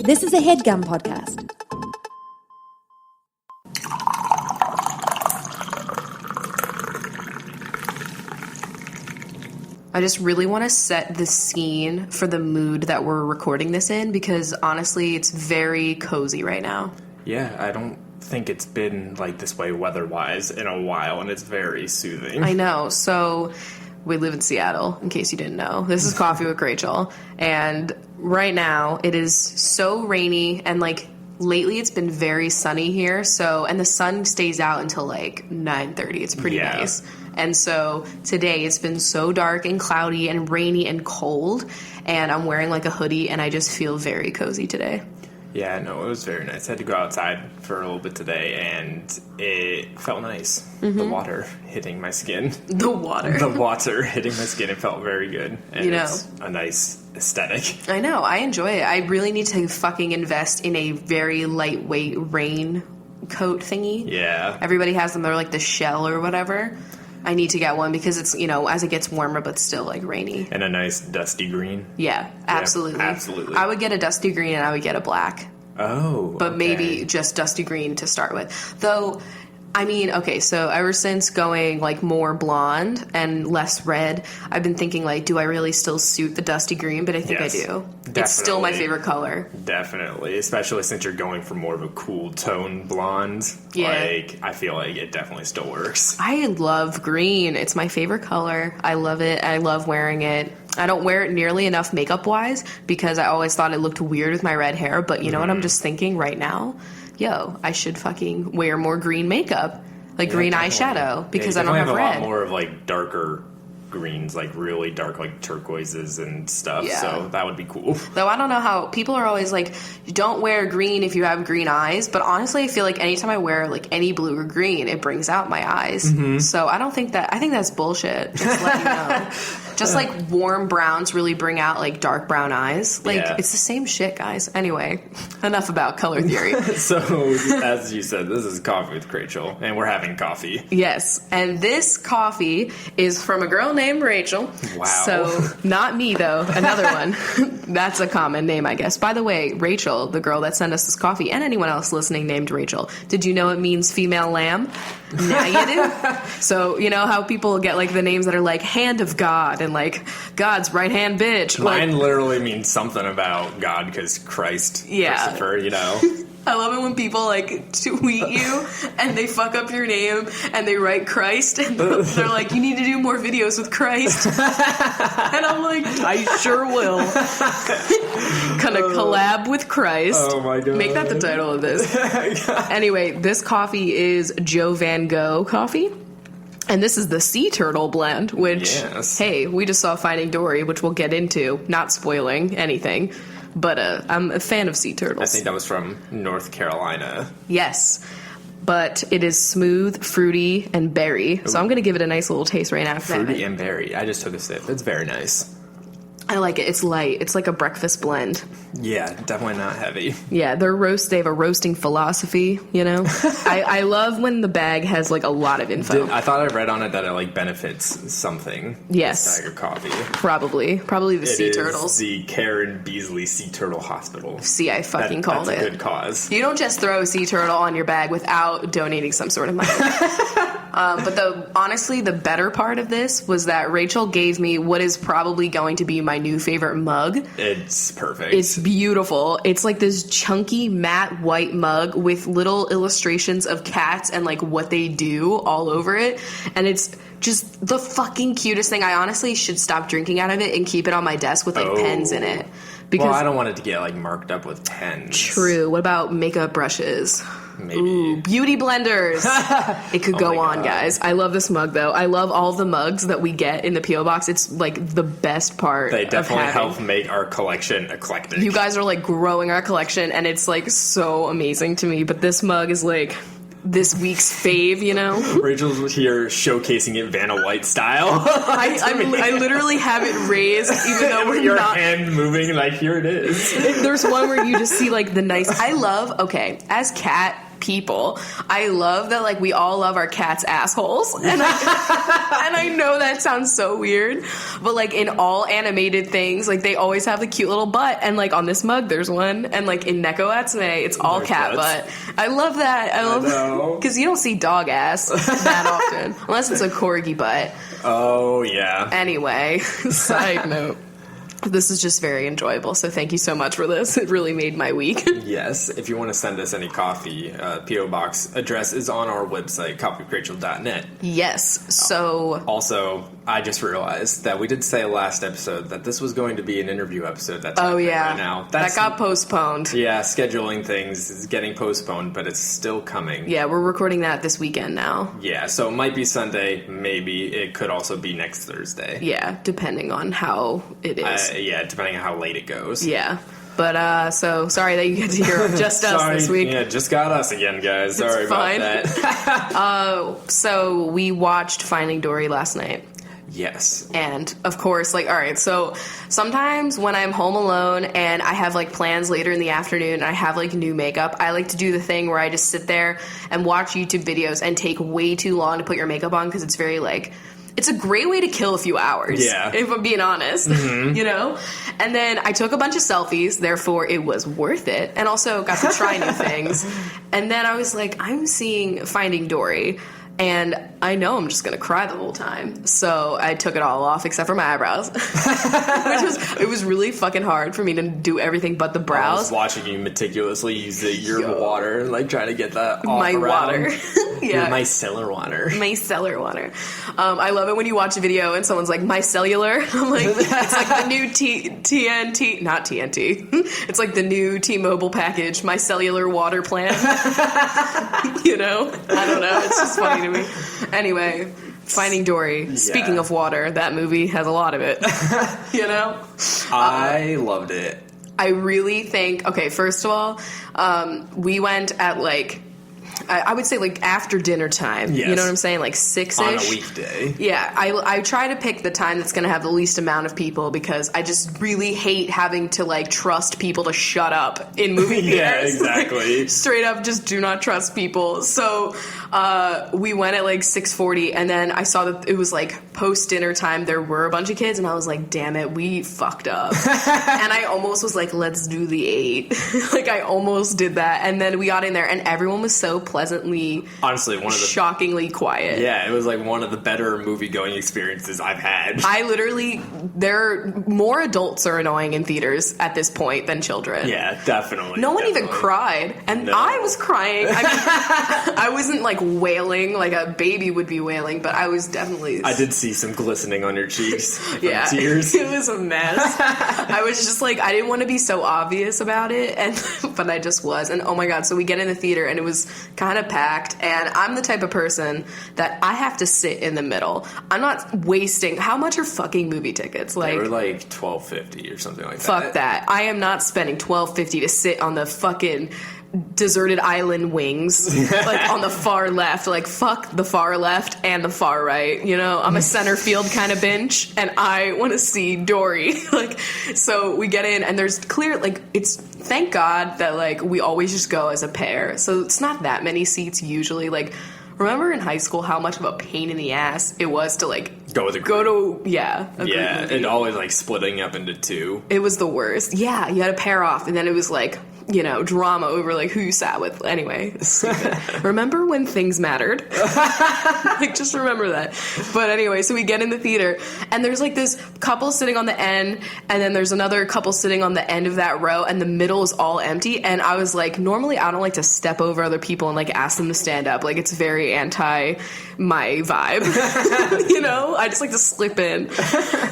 This is a HeadGum podcast. I just really want to set the scene for the mood that we're recording this in because honestly, it's very cozy right now. Yeah, I don't think it's been like this way weather-wise in a while, and it's very soothing. I know. So we live in Seattle, in case you didn't know. This is Coffee with Rachel, and right now it is so rainy, and like lately it's been very sunny here. So, and the sun stays out until like 9:30. It's pretty nice. And so today it's been so dark and cloudy and rainy and cold, and I'm wearing like a hoodie, and I just feel very cozy today. Yeah, no, it was very nice. I had to go outside for a little bit today, and it felt nice. Mm-hmm. The water hitting my skin. The water hitting my skin. It felt very good. And it's a nice aesthetic. I know. I enjoy it. I really need to fucking invest in a very lightweight rain coat thingy. Yeah. Everybody has them. They're like the shell or whatever. I need to get one because it's, you know, as it gets warmer, but still like rainy. And a nice dusty green. Yeah, absolutely. Yeah, absolutely. I would get a dusty green and I would get a black. Oh, but maybe just dusty green to start with. Though, I mean, okay, so ever since going like more blonde and less red, I've been thinking like, do I really still suit the dusty green? But I think I do. Definitely. It's still my favorite color. Definitely, especially since you're going for more of a cool tone blonde. Yeah. Like, I feel like it definitely still works. I love green. It's my favorite color. I love it. I love wearing it. I don't wear it nearly enough makeup-wise because I always thought it looked weird with my red hair. But you know what I'm just thinking right now? Yo, I should fucking wear more green makeup, like green eyeshadow, because I don't have red. A lot more of like darker greens, like really dark, like turquoises and stuff. Yeah. So that would be cool. Though I don't know how people are always like, don't wear green if you have green eyes. But honestly, I feel like anytime I wear like any blue or green, it brings out my eyes. Mm-hmm. So I don't think that. I think that's bullshit. Just let you know. Just like warm browns really bring out like dark brown eyes. Like it's the same shit, guys. Anyway, enough about color theory. So as you said, this is Coffee with Rachel, and we're having coffee. Yes, and this coffee is from a girl named Rachel. Wow. So not me though, another one. That's a common name, I guess. By the way, Rachel, the girl that sent us this coffee, and anyone else listening named Rachel, did you know it means female lamb? Now you do. So you know how people get like the names that are like hand of God and like God's right hand bitch. Mine literally means something about God because Christ, Christopher, you know. I love it when people like tweet you and they fuck up your name and they write Christ and they're like, you need to do more videos with Christ. And I'm like, I sure will. Gonna collab with Christ. Oh my god. Make that the title of this. Anyway, this coffee is Joe Van Gogh coffee. And this is the Sea Turtle blend, which, hey, we just saw Finding Dory, which we'll get into, not spoiling anything. But I'm a fan of sea turtles. I think that was from North Carolina. Yes. But it is smooth, fruity, and berry. Ooh. So I'm going to give it a nice little taste right now. Fruity and berry. I just took a sip. It's very nice. I like it. It's light. It's like a breakfast blend. Yeah, definitely not heavy. Yeah, they have a roasting philosophy, you know? I love when the bag has, like, a lot of info. I thought I read on it that it, like, benefits something. Yes. This bag of coffee. Probably the sea turtles. The Karen Beasley Sea Turtle Hospital. See, I fucking called it. That's a good cause. You don't just throw a sea turtle on your bag without donating some sort of money. But honestly, the better part of this was that Rachel gave me what is probably going to be my new favorite mug. It's perfect. It's beautiful. It's like this chunky matte white mug with little illustrations of cats and like what they do all over it. And it's just the fucking cutest thing. I honestly should stop drinking out of it and keep it on my desk with like pens in it. Because I don't want it to get like marked up with pens. True. What about makeup brushes? Maybe. Ooh, beauty blenders. It could go on, guys. I love this mug, though. I love all the mugs that we get in the P.O. Box. It's, like, the best part. They definitely help make our collection eclectic. You guys are, like, growing our collection, and it's, like, so amazing to me. But this mug is, like, this week's fave, you know? Rachel's here showcasing it Vanna White style. I literally have it raised, even though we're your not. Your hand moving, like, here it is. There's one where you just see, like, the nice. I love, okay, as Kat people. I love that, like, we all love our cats' assholes. And I know that sounds so weird, but, like, in all animated things, like, they always have the cute little butt. And, like, on this mug, there's one. And, like, in Neko Atsume, it's all There's cat butts. butt. I love that. I love because you don't see dog ass that often, unless it's a corgi butt. Oh, yeah. Anyway, side note. This is just very enjoyable, so thank you so much for this. It really made my week. Yes, if you want to send us any coffee, P.O. Box address is on our website, CoffeeWithChrachel.net. Yes, so... Also, I just realized that we did say last episode that this was going to be an interview episode that's happening right now. That got postponed. Yeah, scheduling things is getting postponed, but it's still coming. Yeah, we're recording that this weekend now. Yeah, so it might be Sunday, maybe. It could also be next Thursday. Yeah, depending on how it is. Yeah, depending on how late it goes. Yeah. But, so, sorry that you get to hear just us this week. Yeah, just got us again, guys. Sorry about that. So, we watched Finding Dory last night. Yes. And, of course, like, alright, so sometimes when I'm home alone and I have, like, plans later in the afternoon and I have, like, new makeup, I like to do the thing where I just sit there and watch YouTube videos and take way too long to put your makeup on because it's very, like... It's a great way to kill a few hours, if I'm being honest, you know? And then I took a bunch of selfies, therefore it was worth it, and also got to try new things. And then I was like, I'm seeing Finding Dory, and I know I'm just going to cry the whole time. So I took it all off except for my eyebrows. It was really fucking hard for me to do everything but the brows. I was watching you meticulously use your water, like trying to get that off my around. Water. Yeah. Your micellar water. Micellar water. I love it when you watch a video and someone's like, micellular. I'm like, it's like the new TNT, not TNT. It's like the new T-Mobile package, micellular water plan. You know? I don't know. It's just funny to me. Anyway, Finding Dory. Yeah. Speaking of water, that movie has a lot of it. You know? I loved it. I really think, okay, first of all, we went at like, I would say like after dinner time. Yes. You know what I'm saying? Like 6-ish. On a weekday. Yeah. I try to pick the time that's going to have the least amount of people because I just really hate having to like trust people to shut up in movie theaters. Yeah, exactly. Like, straight up just do not trust people. So we went at like 6:40 and then I saw that it was like post dinner time. There were a bunch of kids and I was like, damn it, we fucked up. And I almost was like, let's do the 8. Like I almost did that. And then we got in there and everyone was so pleasantly, honestly, one of the shockingly quiet. Yeah, it was like one of the better movie-going experiences I've had. I literally, more adults are annoying in theaters at this point than children. Yeah, definitely. No one even cried, and no. I was crying. I mean, I wasn't like wailing like a baby would be wailing, but I was definitely. I did see some glistening on your cheeks. Yeah, tears. It was a mess. I was just like, I didn't want to be so obvious about it, but I just was. And oh my god, so we get in the theater and it was kind of packed, and I'm the type of person that I have to sit in the middle. I'm not wasting. How much are fucking movie tickets? Like, they were like $12.50 or something like that. Fuck that. I am not spending $12.50 to sit on the fucking deserted island wings, like on the far left. Like, fuck the far left and the far right. You know, I'm a center field kind of bench, and I want to see Dory. Like, so we get in, and there's clear, like, it's thank God that like we always just go as a pair. So it's not that many seats usually. Like, remember in high school how much of a pain in the ass it was to like go to yeah, and always like splitting up into 2. It was the worst. Yeah, you had to pair off, and then it was like, you know, drama over like who you sat with. Anyway, remember when things mattered? Like, just remember that. But anyway, so we get in the theater, and there's like this couple sitting on the end, and then there's another couple sitting on the end of that row, and the middle is all empty. And I was like, normally I don't like to step over other people and like ask them to stand up. Like, it's very anti my vibe. You know, I just like to slip in.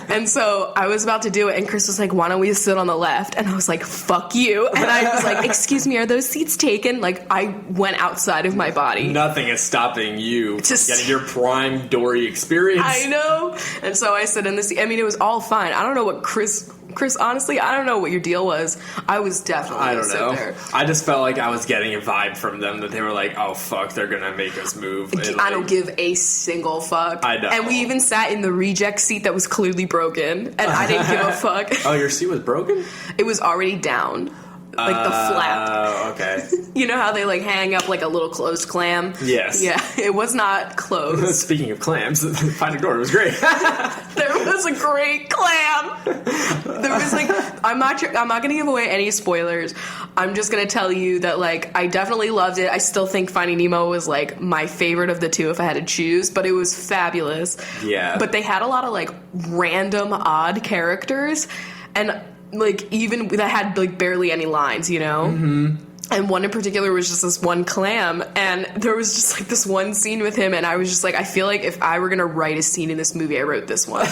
And so I was about to do it, and Chris was like, why don't we sit on the left? And I was like, fuck you. And I was like, excuse me, are those seats taken? Like, I went outside of my body. Nothing is stopping you from getting your prime Dory experience. I know. And so I sit in the seat. I mean, it was all fine. I don't know what Chris, honestly, I don't know what your deal was. I was definitely I don't know. There. I just felt like I was getting a vibe from them that they were like, oh, fuck, they're going to make us move. And I don't give a single fuck. I know. And we even sat in the reject seat that was clearly broken, and I didn't give a fuck. Oh, your seat was broken? It was already down. like the flap. Oh, okay. You know how they like hang up like a little closed clam? Yes. Yeah, it was not closed. Speaking of clams, Finding Dory was great. There was a great clam. There was like, I'm not going to give away any spoilers. I'm just going to tell you that like I definitely loved it. I still think Finding Nemo was like my favorite of the two if I had to choose, but it was fabulous. Yeah. But they had a lot of like random odd characters, and like even that had like barely any lines, you know? Mm-hmm. And one in particular was just this one clam, and there was just like this one scene with him, and I was just like, I feel like if I were gonna write a scene in this movie, I wrote this one,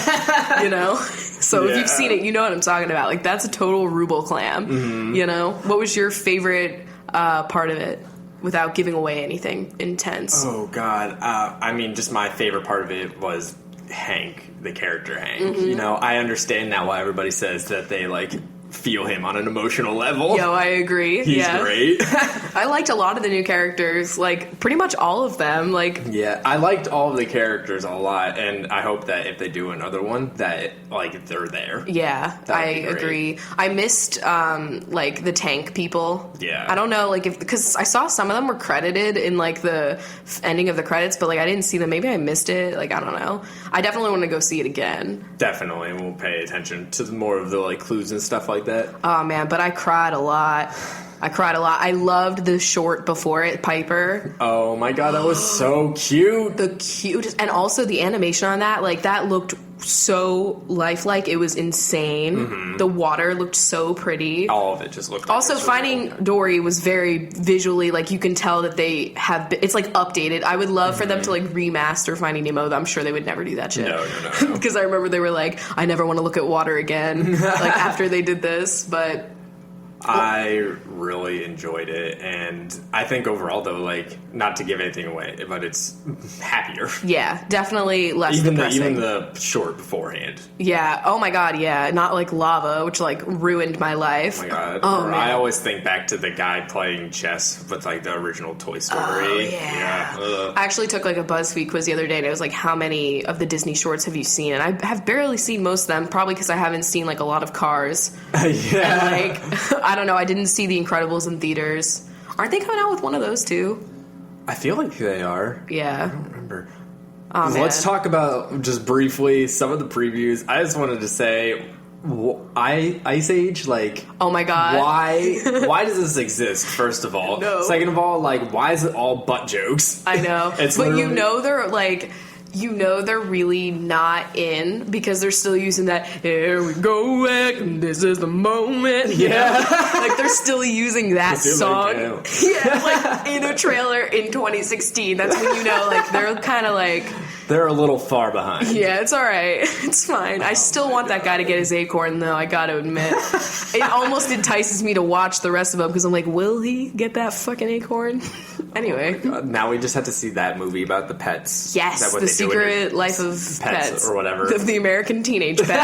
you know? So if you've seen it, you know what I'm talking about. Like, that's a total ruble clam, you know? What was your favorite part of it, without giving away anything intense? Oh, God. I mean, just my favorite part of it was Hank, the character Hank. You know, I understand now why everybody says that they, like, feel him on an emotional level. Yo, I agree. He's great. I liked a lot of the new characters, like pretty much all of them. Like, yeah, I liked all of the characters a lot, and I hope that if they do another one, that like they're there. Yeah, I agree. I missed like the tank people. Yeah, I don't know, like if because I saw some of them were credited in like the ending of the credits, but like I didn't see them. Maybe I missed it. Like I don't know. I definitely want to go see it again. Definitely, we'll pay attention to more of the like clues and stuff like that. Oh man, but I cried a lot. I loved the short before it, Piper. Oh my god, that was so cute. The cutest, and also the animation on that, like that looked so lifelike. It was insane. Mm-hmm. The water looked so pretty. All of it just looked like also, Finding Dory was very visually, like you can tell that they have, it's like updated. I would love for them to like remaster Finding Nemo. I'm sure they would never do that shit. No. Because I remember they were like, I never want to look at water again, like after they did this, but... I really enjoyed it, and I think overall, though, like, not to give anything away, but it's happier. Yeah, definitely less depressing. Even the short beforehand. Yeah, oh my god, yeah. Not like Lava, which, like, ruined my life. Oh my god. Oh, man. I always think back to the guy playing chess with, like, the original Toy Story. Oh, yeah. I actually took, like, a BuzzFeed quiz the other day, and it was like, how many of the Disney shorts have you seen? And I have barely seen most of them, probably because I haven't seen, like, a lot of Cars. Yeah. And, like, I don't know, I didn't see The Incredibles in theaters. Aren't they coming out with one of those too? I feel like they are. Yeah. I don't remember. Oh, man. Let's talk about, just briefly, some of the previews. I just wanted to say, Ice Age, like... Oh my god. Why does this exist, first of all? No. Second of all, like, why is it all butt jokes? I know. But you know they're, like... You know they're really not in because they're still using that "here we go back and this is the moment." Yeah, like they're still using that song. Yeah, like in a trailer in 2016. That's when you know, like they're kind of like they're a little far behind. Yeah, it's all right. It's fine. I still want that guy to get his acorn, though. I got to admit, it almost entices me to watch the rest of them because I'm like, will he get that fucking acorn? Anyway, now we just have to see that movie about the pets. Yes, The Secret Life of Pets or whatever. The American Teenage Pet.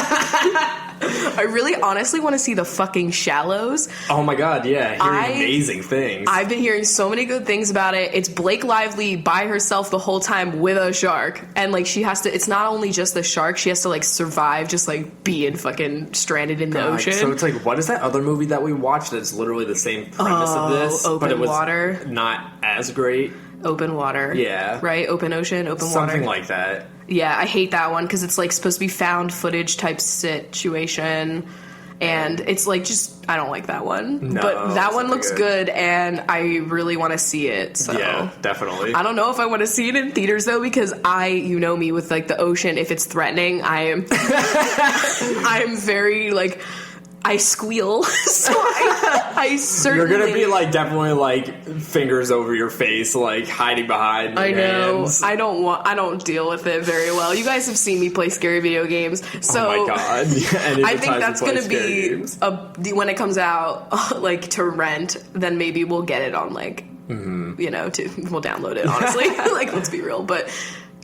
I really honestly want to see The fucking Shallows. Oh my god, yeah. Hearing amazing things. I've been hearing so many good things about it. It's Blake Lively by herself the whole time with a shark. And like she has to, it's not only just the shark, she has to like survive just like being fucking stranded in the ocean. So it's like, what is that other movie that we watched that's literally the same premise of this? Open but it was Water. Not as great. Open Water. Yeah. Right? Open Ocean, Open Water. Something like that. Yeah, I hate that one because it's like supposed to be found footage type situation. And it's like just, I don't like that one. No, but that one looks good and I really want to see it. So. Yeah, definitely. I don't know if I want to see it in theaters though because you know me with like the ocean, if it's threatening, I am I'm very like, I squeal. So I certainly... You're gonna be like definitely like fingers over your face, like hiding behind your hands. I don't deal with it very well. You guys have seen me play scary video games, so oh my god! I think that's gonna be when it comes out, like to rent. Then maybe we'll get it on like you know we'll download it. Honestly, like let's be real, but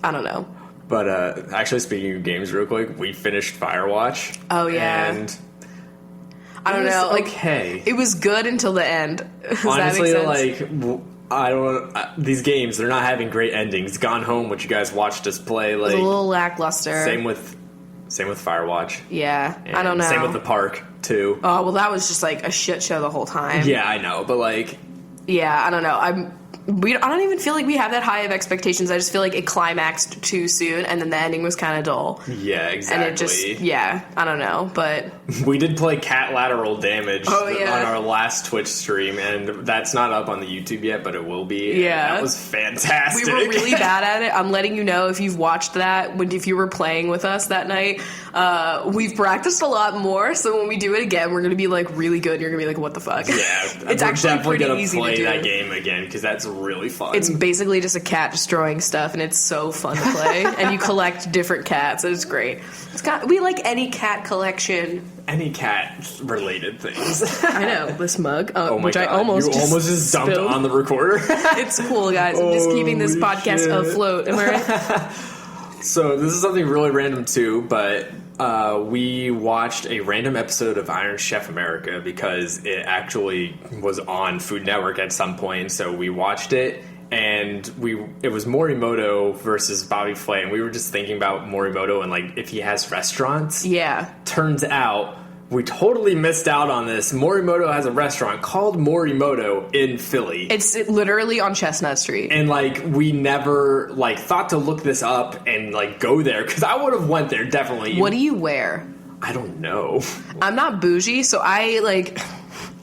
I don't know. But actually, speaking of games, real quick, we finished Firewatch. Oh yeah. And I don't know. Like, okay, it was good until the end. Does honestly, that make sense? like I don't. These games, they're not having great endings. Gone Home, which you guys watched us play, like it was a little lackluster. Same with Same with Firewatch. Yeah, And I don't know. Same with The Park, too. Oh, well, that was just, like, a shit show the whole time. Yeah, I know, but, like... Yeah, I don't know. I don't even feel like we have that high of expectations. I just feel like it climaxed too soon, and then the ending was kind of dull. Yeah, exactly. And it just, yeah, I don't know, but... We did play Cat Lateral Damage on our last Twitch stream, and that's not up on the YouTube yet, but it will be. Yeah. That was fantastic. We were really bad at it. I'm letting you know if you've watched that, if you were playing with us that night. We've practiced a lot more, so when we do it again, we're going to be, like, really good, and you're going to be like, what the fuck? Yeah, it's actually pretty gonna easy play to do. that game again, because that's really fun. It's basically just a cat destroying stuff, and it's so fun to play. And you collect different cats, and it's great. We like any cat collection. Any cat-related things. I know, this mug, oh my which God. I almost just dumped spilled on the recorder. It's cool, guys. I'm just keeping this Holy podcast shit. afloat. Am I right? So this is something really random too, but we watched a random episode of Iron Chef America because it actually was on Food Network at some point. So we watched it, and it was Morimoto versus Bobby Flay, and we were just thinking about Morimoto and like if he has restaurants. Yeah. Turns out we totally missed out on this. Morimoto has a restaurant called Morimoto in Philly. It's literally on Chestnut Street. And, like, we never, like, thought to look this up and, like, go there. Because I would have went there, definitely. What do you wear? I don't know. I'm not bougie, so I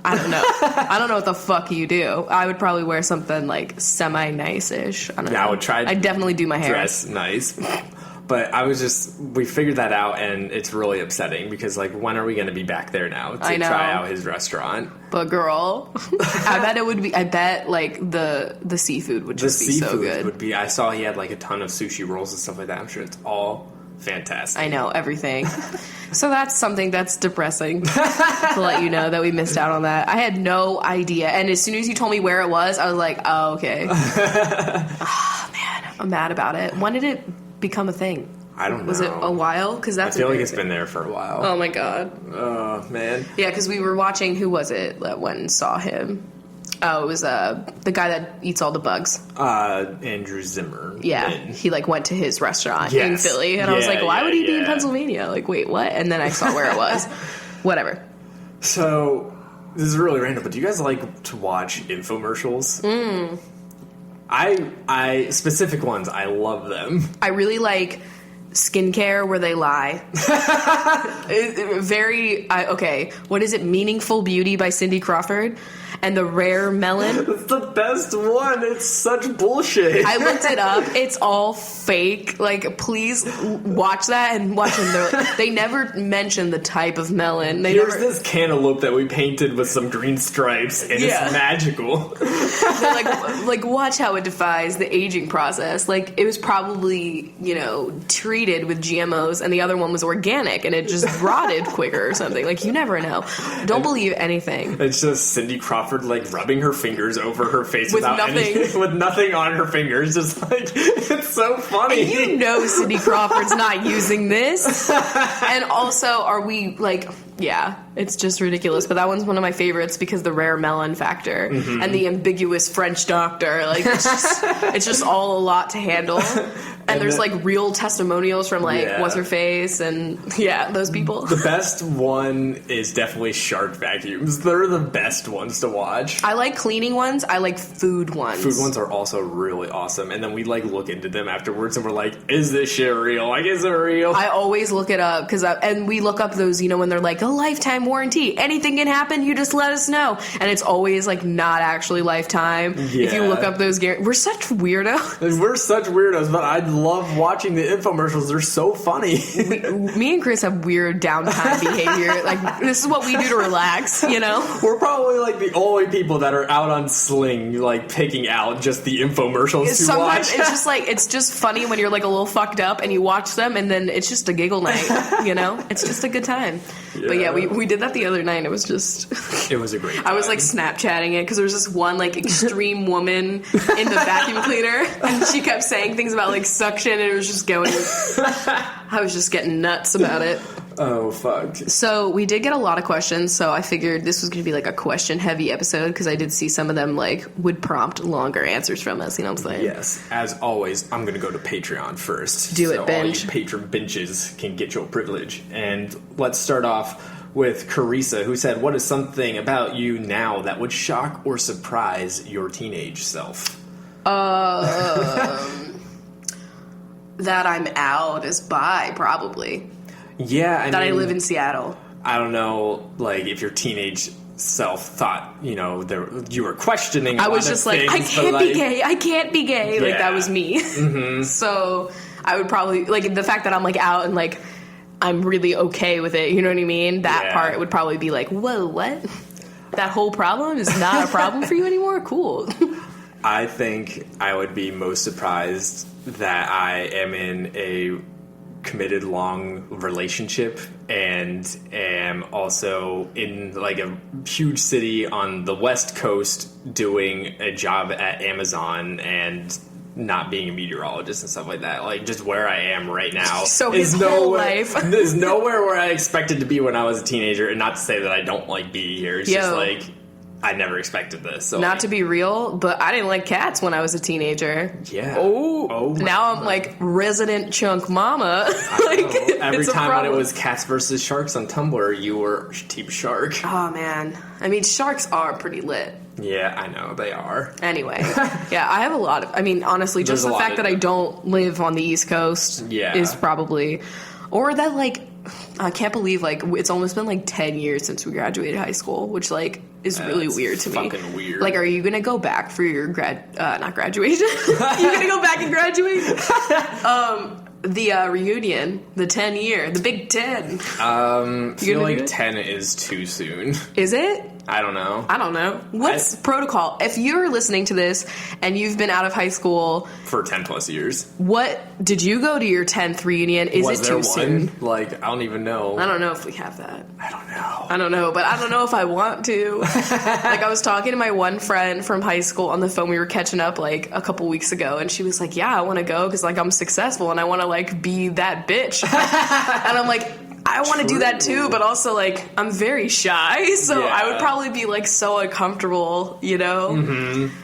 don't know. I don't know what the fuck you do. I would probably wear something, like, semi-nice-ish. I don't know. I would try to I'd definitely do my hair. dress nice. But we figured that out, and it's really upsetting because, like, when are we going to be back there now to try out his restaurant? But girl, I bet it would be. I bet like the seafood would just be so good. Would be. I saw he had like a ton of sushi rolls and stuff like that. I'm sure it's all fantastic. I know everything. So that's something that's depressing to let you know that we missed out on that. I had no idea, and as soon as you told me where it was, I was like, oh okay. Oh man, I'm mad about it. When did it become a thing? I don't know. Was it a while? Because that's I feel like it's been there for a while. Oh my god. Oh man. Yeah, because we were watching. Who was it that went and saw him? Oh, it was the guy that eats all the bugs. Andrew Zimmer. Yeah, he like went to his restaurant in Philly, and I was like, why would he be in Pennsylvania? Like, wait, what? And then I saw where it was. Whatever. So this is really random, but do you guys like to watch infomercials? I specific ones. I love them. I really like skincare where they lie. Okay, what is it? Meaningful Beauty by Cindy Crawford and the Rare Melon. It's the best one. It's such bullshit. I looked it up. It's all fake. Like, please watch that and watch them. They never mention the type of melon. Here's this cantaloupe that we painted with some green stripes, and it's magical. They're like, watch how it defies the aging process. Like, it was probably, treated with GMOs, and the other one was organic, and it just rotted quicker or something. Like, you never know. Don't believe anything. It's just Cindy Crawford, like, rubbing her fingers over her face with without nothing. with nothing on her fingers. Just, like, it's so funny. And Cindy Crawford's not using this. And also, are we, like... Yeah, it's just ridiculous. But that one's one of my favorites because the rare melon factor and the ambiguous French doctor. Like, it's just all a lot to handle. And there's, like, real testimonials from, like, What's-Her-Face and, those people. The best one is definitely shark vacuums. They're the best ones to watch. I like cleaning ones. I like food ones. Food ones are also really awesome. And then we, like, look into them afterwards and we're like, is this shit real? Like, is it real? I always look it up and we look up those, when they're like, a lifetime warranty. Anything can happen. You just let us know. And it's always, like, not actually lifetime. Yeah. If you look up those we're such weirdos. We're such weirdos, but I love watching the infomercials. They're so funny. Me and Chris have weird downtime behavior. Like, this is what we do to relax, We're probably, like, the only people that are out on Sling, like, picking out just the infomercials Sometimes to watch. it's just, like, it's just funny when you're, like, a little fucked up and you watch them and then it's just a giggle night, It's just a good time. Yeah. But, we did that the other night. It was just... It was a great time. I was, like, Snapchatting it because there was this one, like, extreme woman in the vacuum cleaner and she kept saying things about, like, suction and it was just going... I was just getting nuts about it. Oh, fuck. So we did get a lot of questions, so I figured this was going to be like a question-heavy episode because I did see some of them like would prompt longer answers from us, you know what I'm saying? Yes. As always, I'm going to go to Patreon first. Do it, so binge. all you patron binges can get your privilege. And let's start off with Carissa, who said, what is something about you now that would shock or surprise your teenage self? That I'm out as bi, probably. Yeah, I live in Seattle. I don't know, like, if your teenage self thought, you know, you were questioning I was just like, I can't be gay. I can't be gay. Like, that was me. Mm-hmm. So I would probably, like, the fact that I'm, like, out and, like, I'm really okay with it, you know what I mean? That part would probably be like, whoa, what? That whole problem is not a problem for you anymore? Cool. I think I would be most surprised that I am in a committed long relationship and am also in like a huge city on the West Coast doing a job at Amazon and not being a meteorologist and stuff like that. Like, just where I am right now so his whole life is nowhere where I expected to be when I was a teenager. And not to say that I don't like being here. It's just like, I never expected this. So not to be real, but I didn't like cats when I was a teenager. Yeah. Oh now I'm like resident chunk mama. Like every time when it was cats versus sharks on Tumblr, you were Team Shark. Oh man, I mean sharks are pretty lit. Yeah, I know they are. Anyway, yeah, I have a lot of. I mean, honestly, just the fact that I don't live on the East Coast is probably, or that like. I can't believe, like, it's almost been, like, 10 years since we graduated high school, which, like, is really weird to me. Fucking weird. Like, are you going to go back for your not graduation? You going to go back and graduate? The reunion, the 10-year, the Big 10. I feel like 10 is too soon. Is it? I don't know. What's protocol? If you're listening to this and you've been out of high school for 10 plus years, what did you go to your 10th reunion? Is it too soon? Like, I don't even know. I don't know if we have that. I don't know. I don't know, but I don't know if I want to. Like, I was talking to my one friend from high school on the phone. We were catching up like a couple weeks ago, and she was like, "Yeah, I want to go because like I'm successful and I want to like be that bitch." And I'm like, I want to do that too, but also, like, I'm very shy, so I would probably be, like, so uncomfortable, you know? Mm-hmm.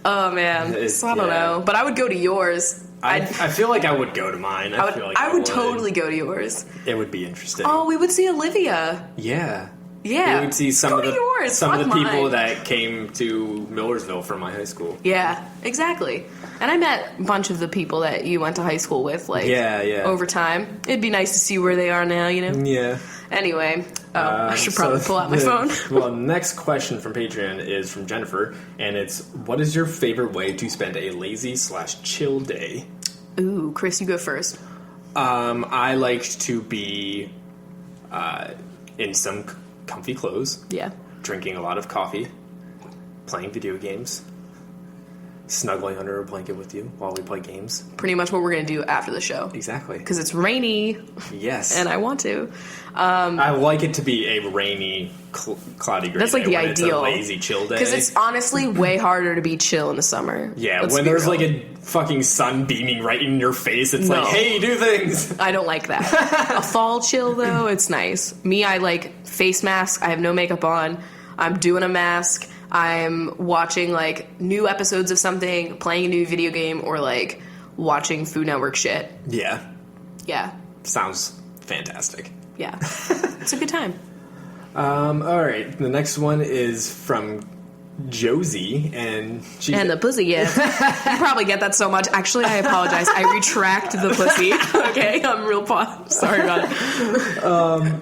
Oh, man. So I don't know. But I would go to yours. I feel like I would go to mine. I would totally go to yours. It would be interesting. Oh, we would see Olivia. Yeah. Yeah. We would see some of the people that came to Millersville from my high school. Yeah, exactly. And I met a bunch of the people that you went to high school with, like, over time. It'd be nice to see where they are now, you know? Yeah. Anyway, I should probably pull out my phone. Well, next question from Patreon is from Jennifer, and it's, what is your favorite way to spend a lazy/chill day? Ooh, Chris, you go first. I like to be in some comfy clothes. Yeah. Drinking a lot of coffee. Playing video games. Snuggling under a blanket with you while we play games. Pretty much what we're going to do after the show. Exactly. Because it's rainy. Yes. And I want to. I like it to be a rainy, cloudy, gray That's like day the when ideal. It's a lazy, chill day. Because it's honestly way harder to be chill in the summer. Yeah, when there's like a fucking sun beaming right in your face, it's like, hey, do things. I don't like that. A fall chill, though, it's nice. Me, I like face mask. I have no makeup on. I'm doing a mask. I'm watching, like, new episodes of something, playing a new video game, or, like, watching Food Network shit. Yeah. Yeah. Sounds fantastic. Yeah. It's a good time. All right. The next one is from Josie, and she... And the pussy, yeah. You probably get that so much. Actually, I apologize. I retract the pussy. Okay? I'm real sorry about it.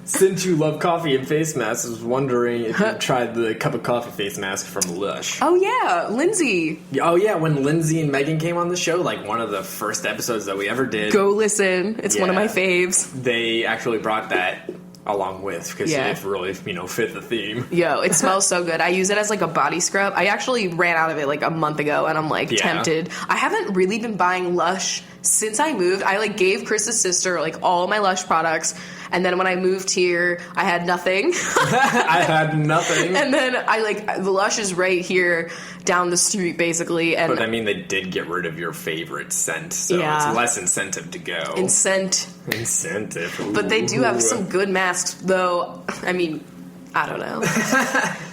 Since you love coffee and face masks, I was wondering if you tried the cup of coffee face mask from Lush. Oh, yeah. Lindsay. Oh, yeah. When Lindsay and Megan came on the show, like one of the first episodes that we ever did. Go listen. It's one of my faves. They actually brought that along with, because it really, fit the theme. Yo, it smells so good. I use it as like a body scrub. I actually ran out of it like a month ago, and I'm like tempted. I haven't really been buying Lush since I moved, I like gave Chris's sister like all my Lush products, and then when I moved here, I had nothing. I had nothing. And then I like the Lush is right here down the street, basically. And but I mean, they did get rid of your favorite scent, so it's less incentive to go. Incentive. Ooh. But they do have some good masks, though. I mean, I don't know.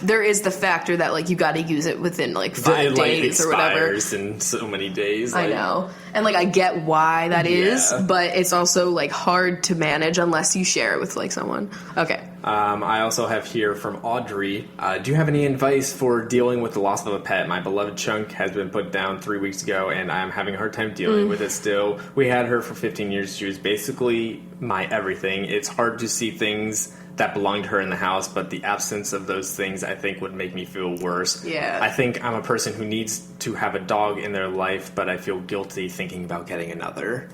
There is the factor that like you got to use it within like 5 days or whatever. It expires in so many days. I know, and like I get why that is, but it's also like hard to manage unless you share it with like someone. Okay. I also have here from Audrey. Do you have any advice for dealing with the loss of a pet? My beloved Chunk has been put down 3 weeks ago, and I'm having a hard time dealing with it still. We had her for 15 years. She was basically my everything. It's hard to see things that belonged to her in the house, but the absence of those things, I think, would make me feel worse. Yeah. I think I'm a person who needs to have a dog in their life, but I feel guilty thinking about getting another.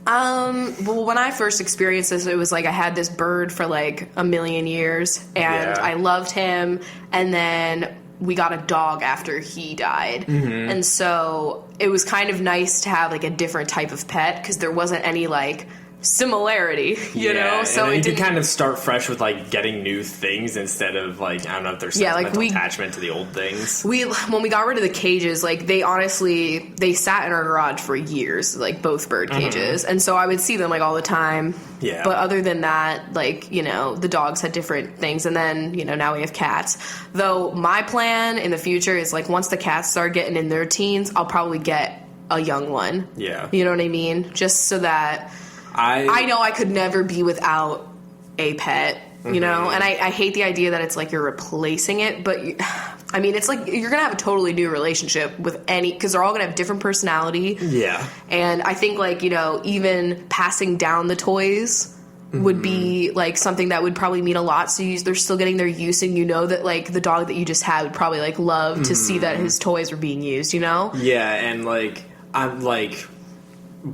Well, when I first experienced this, it was like I had this bird for like a million years, and I loved him, and then we got a dog after he died. And so it was kind of nice to have like a different type of pet, because there wasn't any like similarity, you know? So and you can kind of start fresh with like getting new things instead of like, I don't know if there's sentimental attachment to the old things. When we got rid of the cages, like they sat in our garage for years, like both bird cages. And so I would see them like all the time. Yeah. But other than that, like, you know, the dogs had different things. And then, you know, now we have cats. Though my plan in the future is like once the cats start getting in their teens, I'll probably get a young one. Yeah. You know what I mean? Just so that I know I could never be without a pet, you know? And I hate the idea that it's like you're replacing it, but I mean, it's like you're going to have a totally new relationship with because they're all going to have different personality. Yeah. And I think like, you know, even passing down the toys would be like something that would probably mean a lot. So they're still getting their use, and you know that like the dog that you just had would probably like love to see that his toys were being used, you know? Yeah, and like, I'm like,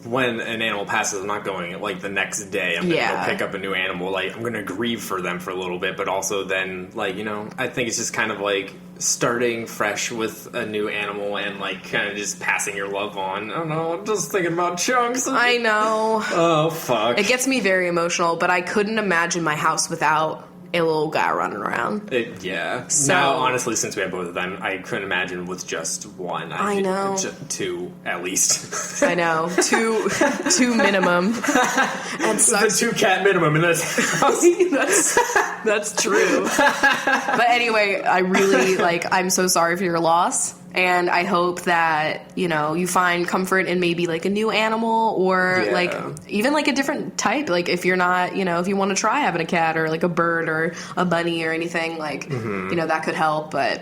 when an animal passes, I'm not going like the next day. I'm gonna go pick up a new animal. Like, I'm gonna grieve for them for a little bit, but also then, like, you know, I think it's just kind of like starting fresh with a new animal and like kind of just passing your love on. I don't know. I'm just thinking about Chunks. I know. Oh fuck. It gets me very emotional, but I couldn't imagine my house without a little guy running around. So, now, honestly, since we have both of them, I couldn't imagine with just one. I know. Two, at least. I know. Two minimum. And the 2 cat minimum in this house. That's true. But anyway, I really, I'm so sorry for your loss. And I hope that, you know, you find comfort in maybe like a new animal or like even like a different type. Like if you're not, you know, if you want to try having a cat or like a bird or a bunny or anything, like, you know, that could help. But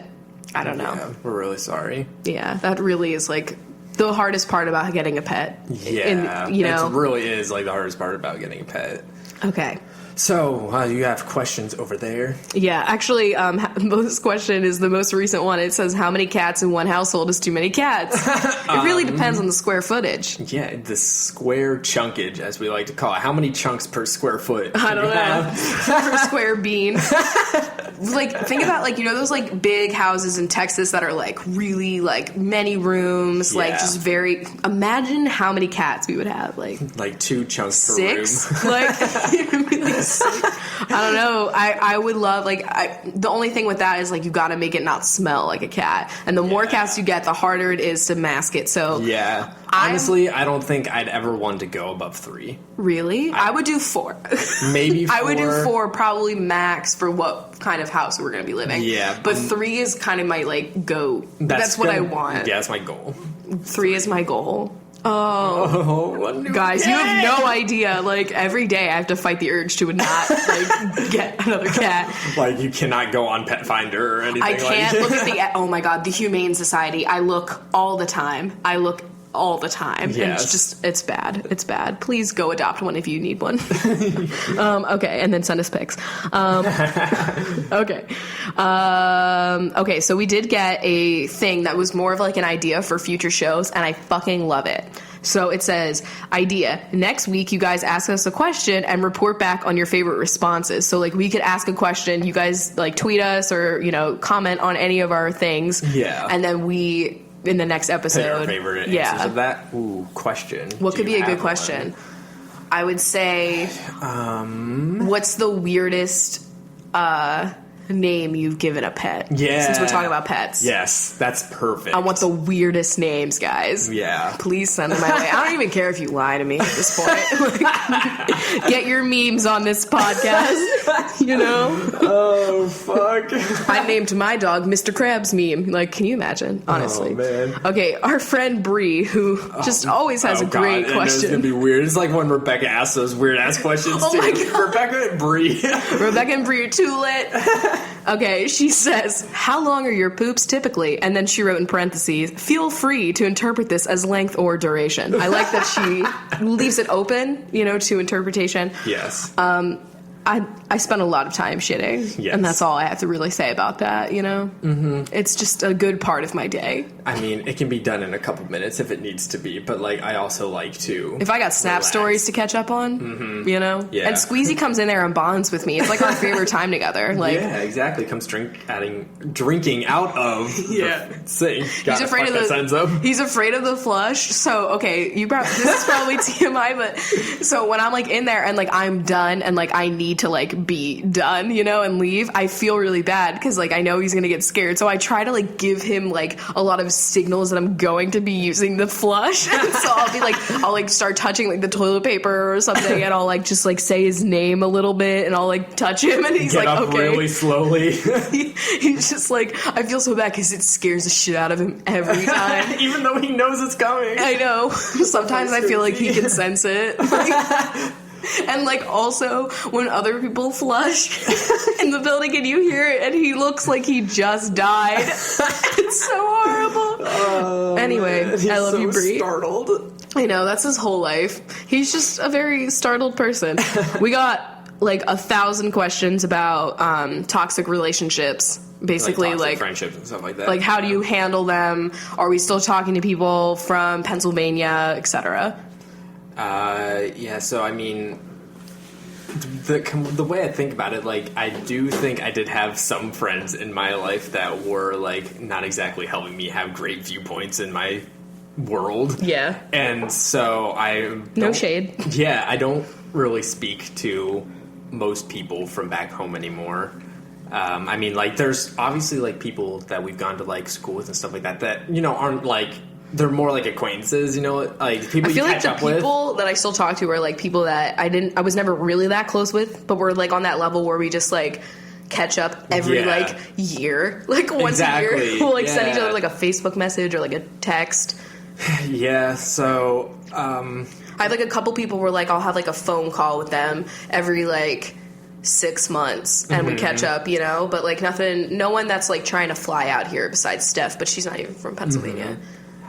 I don't know. Yeah, we're really sorry. Yeah, that really is like the hardest part about getting a pet. Yeah. You know, it really is like the hardest part about getting a pet. Okay. So, you have questions over there? Yeah, actually, this question is the most recent one. It says, how many cats in one household is too many cats? It really depends on the square footage. Yeah, the square chunkage, as we like to call it. How many chunks per square foot? I don't know. Per square bean. Like, think about, like, you know those, like, big houses in Texas that are, like, really, like, many rooms, like, just very... Imagine how many cats we would have, like 2 chunks per 6? room. Like, it would be, like, I don't know. I would love, like, the only thing with that is, like, you gotta make it not smell like a cat. And the more cats you get, the harder it is to mask it. So, yeah. Honestly, I don't think I'd ever want to go above 3. Really? I would do 4. Maybe 4. I would do 4, probably max for what kind of house we're gonna be living. Yeah. But 3 is kind of my, like, go. That's what I want. Yeah, that's my goal. 3 is my goal. Oh, guys, you have no idea. Like, every day I have to fight the urge to not, like, get another cat. Like, you cannot go on Pet Finder or anything I can't like look at oh my god, the Humane Society. I look all the time. And it's bad. It's bad. Please go adopt one if you need one. Okay, and then send us pics. Okay. Okay, so we did get a thing that was more of like an idea for future shows, and I fucking love it. So it says, idea, next week you guys ask us a question and report back on your favorite responses. So, like, we could ask a question, you guys, like, tweet us or, you know, comment on any of our things. Yeah. And then we in the next episode. Your favorite answers of that? Ooh, question. What could be a good question? I would say, what's the weirdest name you've given a pet? Yeah. Since we're talking about pets. Yes, that's perfect. I want the weirdest names, guys. Yeah. Please send them my way. I don't even care if you lie to me at this point. Like, get your memes on this podcast, you know? Oh, fuck. I named my dog Mr. Krabs meme. Like, can you imagine? Honestly. Oh, man. Okay, our friend Bree, who just always has a great question. It's going to be weird. It's like when Rebecca asks those weird-ass questions, oh too. My God. Rebecca and Bree. Rebecca and Bree are too lit. Okay, she says, how long are your poops typically? And then she wrote in parentheses, feel free to interpret this as length or duration. I like that she leaves it open, you know, to interpretation. Yes. I spend a lot of time shitting, yes. and that's all I have to really say about that, you know? Mm-hmm. It's just a good part of my day. I mean, it can be done in a couple minutes if it needs to be, but, like, I also like to if I got Snap stories to catch up on, you know? Yeah. And Squeezy comes in there and bonds with me. It's like our favorite time together. Like, yeah, exactly. Comes drinking out of the sink. He's afraid of he's afraid of the flush. So, okay, this is probably TMI, but so when I'm, like, in there and, like, I'm done and, like, I need to, like, be done, you know, and leave, I feel really bad because, like, I know he's gonna get scared. So I try to, like, give him, like, a lot of signals that I'm going to be using the flush. So I'll be like, I'll, like, start touching, like, the toilet paper or something, and I'll, like, just, like, say his name a little bit, and I'll, like, touch him, and he's Get like, up okay. really slowly. He's just like, I feel so bad because it scares the shit out of him every time. Even though he knows it's coming. I know. Sometimes I feel like he can sense it. And, like, also, when other people flush in the building and you hear it and he looks like he just died. It's so horrible. Anyway, I love you, Bree. Startled. I know, that's his whole life. He's just a very startled person. We got, like, 1,000 questions about toxic relationships. Basically, like friendships and stuff like that. Like, how do you handle them? Are we still talking to people from Pennsylvania, etc.? Yeah, so I mean, the way I think about it, like, I do think I did have some friends in my life that were, like, not exactly helping me have great viewpoints in my world. Yeah. And so no shade. Yeah, I don't really speak to most people from back home anymore. I mean, like, there's obviously, like, people that we've gone to, like, school with and stuff like that, you know, aren't, like, they're more like acquaintances, you know, like people you catch up with. I feel like the people that I still talk to are, like, people that I was never really that close with, but we're, like, on that level where we just, like, catch up every, like, year. Like, once a year. We'll, like, send each other, like, a Facebook message or, like, a text. Yeah, so, I have, like, a couple people where, like, I'll have, like, a phone call with them every, like, 6 months, and we catch up, you know, but, like, no one that's, like, trying to fly out here besides Steph, but she's not even from Pennsylvania.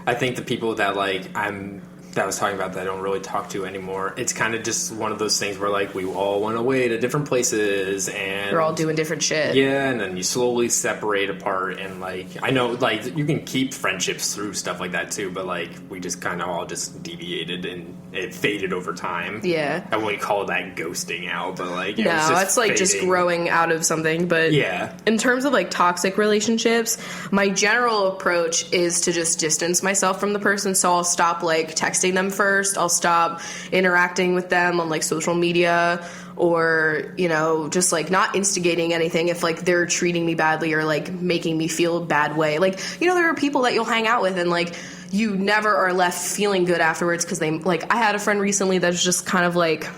I think the people that, like, that I was talking about that I don't really talk to anymore, it's kind of just one of those things where, like, we all went away to different places, and we're all doing different shit. Yeah, and then you slowly separate apart, and, like, I know, like, you can keep friendships through stuff like that too, but, like, we just kind of all just deviated and it faded over time. Yeah, I wouldn't call that ghosting out, but, like, it's like just growing out of something. But yeah, in terms of, like, toxic relationships, my general approach is to just distance myself from the person. So I'll stop, like, texting them first. I'll stop interacting with them on, like, social media, or, you know, just, like, not instigating anything if, like, they're treating me badly or, like, making me feel a bad way. Like, you know, there are people that you'll hang out with and, like, you never are left feeling good afterwards because they, like, I had a friend recently that's just kind of, like,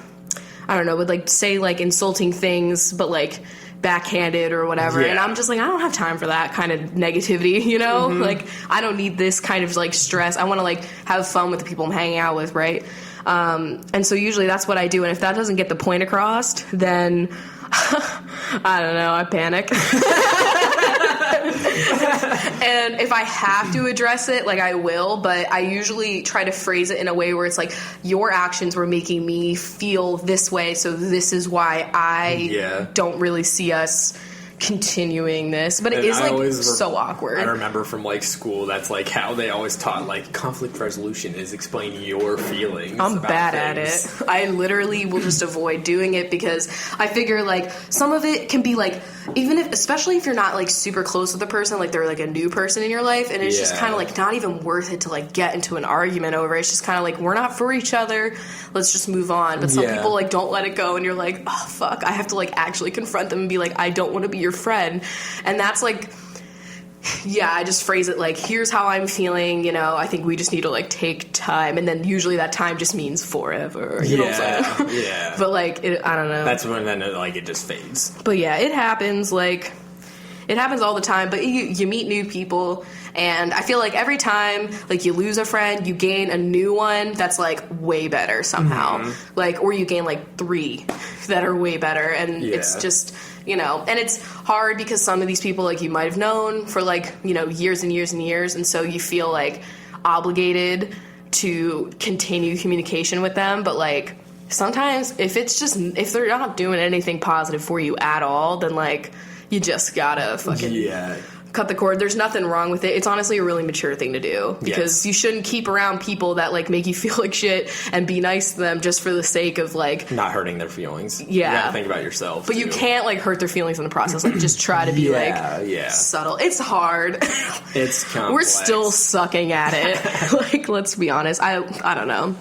I don't know, would, like, say, like, insulting things, but, like, backhanded or whatever, and I'm just like, I don't have time for that kind of negativity, you know? Like, I don't need this kind of, like, stress. I want to, like, have fun with the people I'm hanging out with, right? And so usually that's what I do, and if that doesn't get the point across, then I don't know, I panic. And if I have to address it, like, I will, but I usually try to phrase it in a way where it's like, your actions were making me feel this way, so this is why I don't really see us continuing this. But it is, like, so awkward. I remember from, like, school, that's, like, how they always taught, like, conflict resolution is explain your feelings. I'm bad at it. I literally will just avoid doing it because I figure, like, some of it can be, like, even if, especially if you're not like super close with the person, like they're like a new person in your life, and it's just kind of like not even worth it to like get into an argument over it. It's just kind of like, we're not for each other, let's just move on. But some people like don't let it go, and you're like, oh fuck, I have to like actually confront them and be like, I don't want to be your friend. And that's like, I just phrase it like, here's how I'm feeling, you know, I think we just need to like take time, and then usually that time just means forever, you know what I'm saying? But like, I don't know, that's when then like it just fades. But yeah, it happens, like it happens all the time. But you meet new people, and I feel like every time like you lose a friend, you gain a new one that's like way better somehow. Like, or you gain like 3 that are way better, and it's just, you know, and it's hard because some of these people like you might have known for like, you know, years and years and years, and so you feel like obligated to continue communication with them. But like sometimes if they're not doing anything positive for you at all, then like you just gotta fucking cut the cord. There's nothing wrong with it. It's honestly a really mature thing to do, because you shouldn't keep around people that like make you feel like shit and be nice to them just for the sake of like not hurting their feelings. You gotta think about yourself but too. You can't like hurt their feelings in the process. Like just try to be subtle. It's hard. It's complex. We're still sucking at it. Like, let's be honest. I don't know,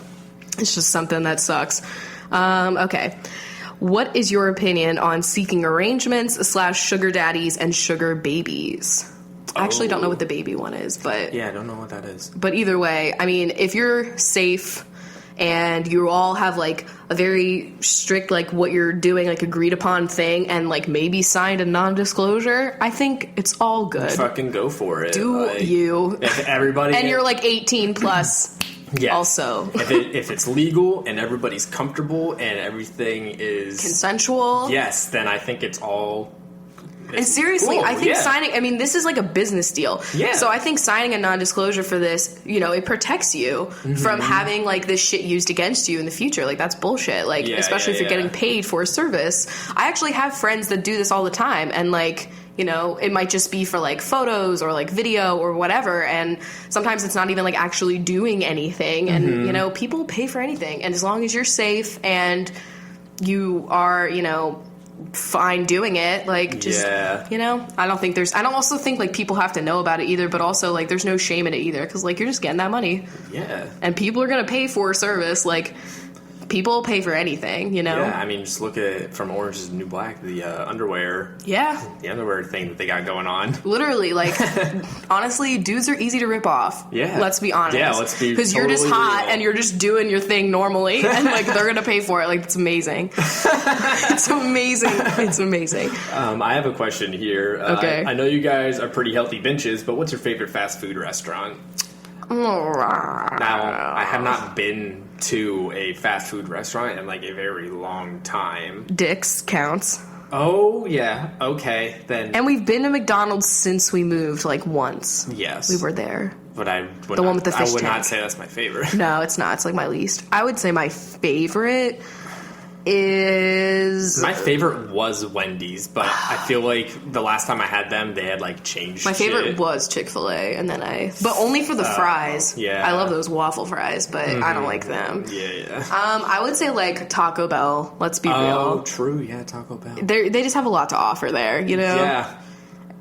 it's just something that sucks. Okay, what is your opinion on seeking arrangements / sugar daddies and sugar babies? I actually don't know what the baby one is, but... Yeah, I don't know what that is. But either way, I mean, if you're safe and you all have, like, a very strict, like, what you're doing, like, agreed upon thing, and, like, maybe signed a non-disclosure, I think it's all good. Fucking go for it. Do like, you. If everybody... And you're, like, 18 plus... Yeah. Also, if it's legal and everybody's comfortable and everything is consensual, then I think it's all. And seriously, cool. I think signing. I mean, this is like a business deal. Yeah. So I think signing a non-disclosure for this, you know, it protects you from having like this shit used against you in the future. Like that's bullshit. Like especially if you're getting paid for a service. I actually have friends that do this all the time, and like. You know, it might just be for, like, photos or, like, video or whatever, and sometimes it's not even, like, actually doing anything, and, you know, people pay for anything, and as long as you're safe and you are, you know, fine doing it, like, just, you know, I don't also think, like, people have to know about it either, but also, like, there's no shame in it either, because, like, you're just getting that money. Yeah. And people are gonna pay for a service, like... People pay for anything, you know? Yeah, I mean, just look at it from Orange is the New Black, the underwear. Yeah. The underwear thing that they got going on. Literally, like, honestly, dudes are easy to rip off. Yeah. Let's be honest. Yeah, let's be because totally you're just hot and you're just doing your thing normally, and, like, they're going to pay for it. Like, it's amazing. It's amazing. It's amazing. I have a question here. Okay. I know you guys are pretty healthy benches, but what's your favorite fast food restaurant? Now, I have not been to a fast food restaurant in like a very long time. Dick's counts. Oh, yeah. Okay, then. And we've been to McDonald's since we moved, like, once. Yes. We were there. But the one with the fish I would not say that's my favorite. No, it's not. It's like my least. I would say my favorite is... My favorite was Wendy's, but I feel like the last time I had them, they had, like, changed My favorite was Chick-fil-A, and then But only for the fries. Yeah. I love those waffle fries, but I don't like them. Yeah. I would say, like, Taco Bell. Let's be real. Oh, true. Yeah, Taco Bell. They just have a lot to offer there, you know? Yeah.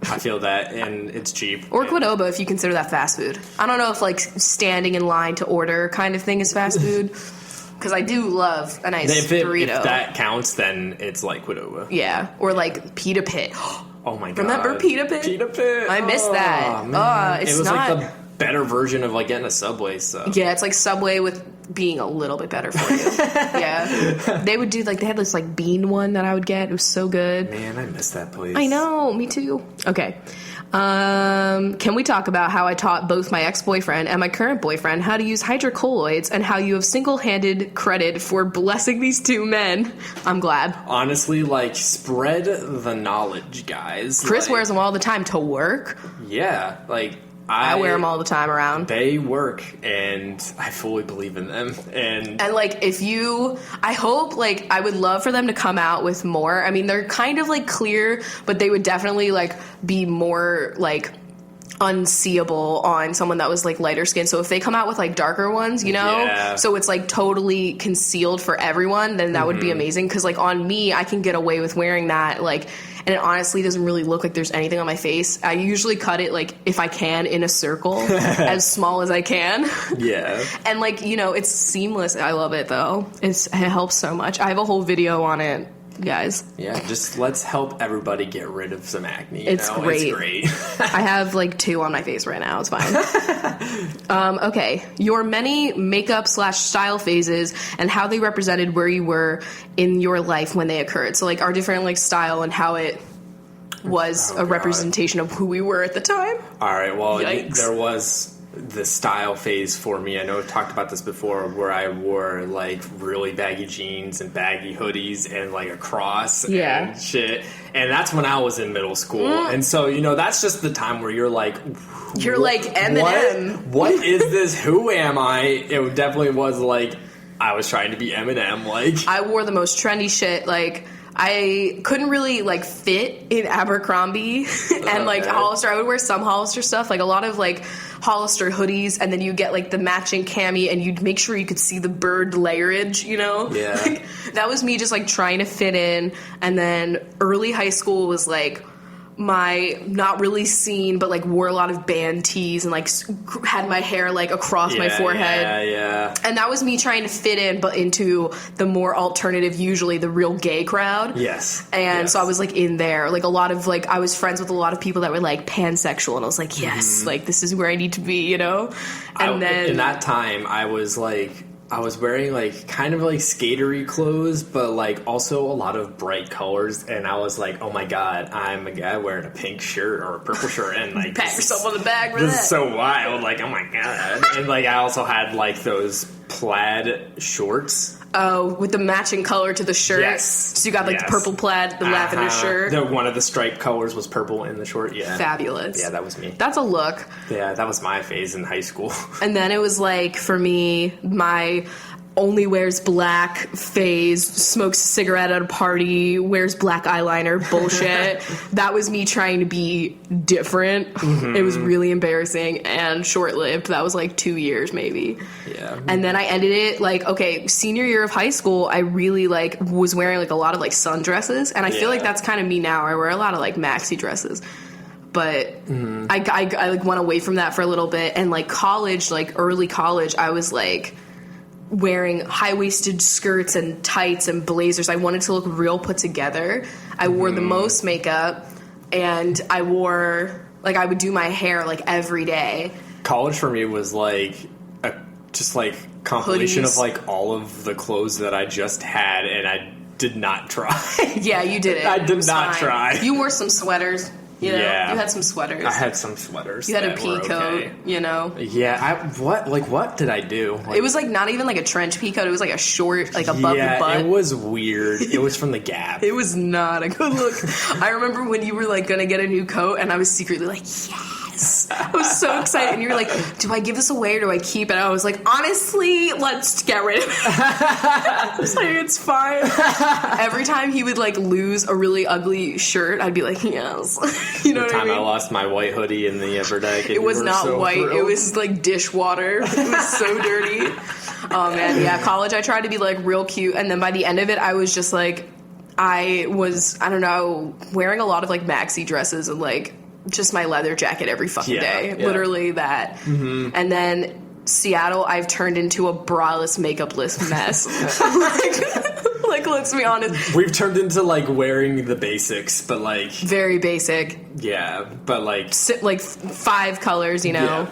I feel that, and it's cheap. Or Qdoba, if you consider that fast food. I don't know if, like, standing in line to order kind of thing is fast food. Because I do love a nice burrito. If that counts, then it's like Qdoba. Yeah. Or like Pita Pit. Oh my god. Remember Pita Pit? Pita Pit. I miss that. It was not... like the better version of like getting a Subway stuff. Yeah, it's like Subway with being a little bit better for you. Yeah. They would do like, they had this like bean one that I would get. It was so good. Man, I miss that place. I know. Me too. Okay. Can we talk about how I taught both my ex-boyfriend and my current boyfriend how to use hydrocolloids and how you have single-handed credit for blessing these two men? I'm glad. Honestly, like, spread the knowledge, guys. Chris wears them all the time to work. Yeah, like... I wear them all the time around. They work, and I fully believe in them. And like, I hope, like, I would love for them to come out with more. I mean, they're kind of, like, clear, but they would definitely, like, be more, like, unseeable on someone that was, like, lighter skin. So if they come out with, like, darker ones, you know, so it's, like, totally concealed for everyone, then that would be amazing. Because, like, on me, I can get away with wearing that, like, and it honestly doesn't really look like there's anything on my face. I usually cut it, like, if I can, in a circle, as small as I can. Yeah. And, like, you know, it's seamless. I love it, though. It helps so much. I have a whole video on it, guys. Yeah, just let's help everybody get rid of some acne. It's great. It's great. I have, like, 2 on my face right now. It's fine. Okay. Your many makeup/style phases and how they represented where you were in your life when they occurred. So, like, our different, like, style and how it was a representation of who we were at the time. All right, well, Yikes. there was the style phase for me. I know I've talked about this before, where I wore, like, really baggy jeans and baggy hoodies and, like, a cross and shit. And that's when I was in middle school. And so, you know, that's just the time where you're like... You're like Eminem. What is this? Who am I? It definitely was, like, I was trying to be Eminem. Like, I wore the most trendy shit, like... I couldn't really, like, fit in Abercrombie and, like, Hollister. I would wear some Hollister stuff, like, a lot of, like, Hollister hoodies, and then you get, like, the matching cami, and you'd make sure you could see the bird layerage, you know? Yeah. Like, that was me just, like, trying to fit in, and then early high school was, like, my not really seen, but, like, wore a lot of band tees and, like, had my hair, like, across my forehead. Yeah. And that was me trying to fit in, but into the more alternative, usually the real gay crowd. Yes. And so I was, like, in there. Like, a lot of, like, I was friends with a lot of people that were, like, pansexual. And I was like, yes, like, this is where I need to be, you know? And then... In that time, I was, like... I was wearing, like, kind of, like, skatery clothes, but, like, also a lot of bright colors, and I was like, oh my god, I'm a guy wearing a pink shirt or a purple shirt, and, like... Pat yourself on the back for that. This is so wild, like, oh my god. And, like, I also had, like, those plaid shorts. Oh, with the matching color to the shirt. Yes. So you got, like, the purple plaid, the lavender shirt. One of the striped colors was purple in the short, yeah. Fabulous. Yeah, that was me. That's a look. Yeah, that was my phase in high school. And then it was, like, for me, my... only wears black phase, smokes a cigarette at a party, wears black eyeliner, bullshit. That was me trying to be different. Mm-hmm. It was really embarrassing and short-lived. That was like 2 years maybe. Yeah. And then I ended it like, okay, senior year of high school, I really like was wearing like a lot of like sundresses, and I feel like that's kind of me now. I wear a lot of like maxi dresses. But I like went away from that for a little bit, and like college, like early college, I was like wearing high-waisted skirts and tights and blazers. I wanted to look real put together. I wore the most makeup, and I wore, like, I would do my hair, like, every day. College for me was, like, just, like, compilation Hoodies. of, like, all of the clothes that I just had, and I did not try. Yeah, you did it. I did It was not fine. try. You wore some sweaters. You know, Yeah. you had some sweaters. I had some sweaters. You had a that pea were coat, okay. you know. Yeah, what did I do? Like, It was like not even like a trench pea coat. It was like a short, like above the yeah, butt. it was weird. It was from the Gap. It was not a good look. I remember when you were like gonna get a new coat, and I was secretly like, yes. I was so excited, and you were like, do I give this away or do I keep it? And I was like, honestly, let's get rid of it. I was like, it's fine. Every time he would like lose a really ugly shirt, I'd be like, yes. You know The what I time mean? I lost my white hoodie in the Everdeck. It was not so white. It thrilled. was like dishwater. It was so dirty. Oh man, yeah. College, I tried to be like real cute, and then by the end of it, I was just like, I don't know, wearing a lot of like maxi dresses and like just my leather jacket every fucking day. Yeah. Literally that. Mm-hmm. And then Seattle, I've turned into a braless, makeupless mess. like, let's be honest. We've turned into like wearing the basics, but like Very basic. yeah, but like Like 5 colors, you know. Yeah.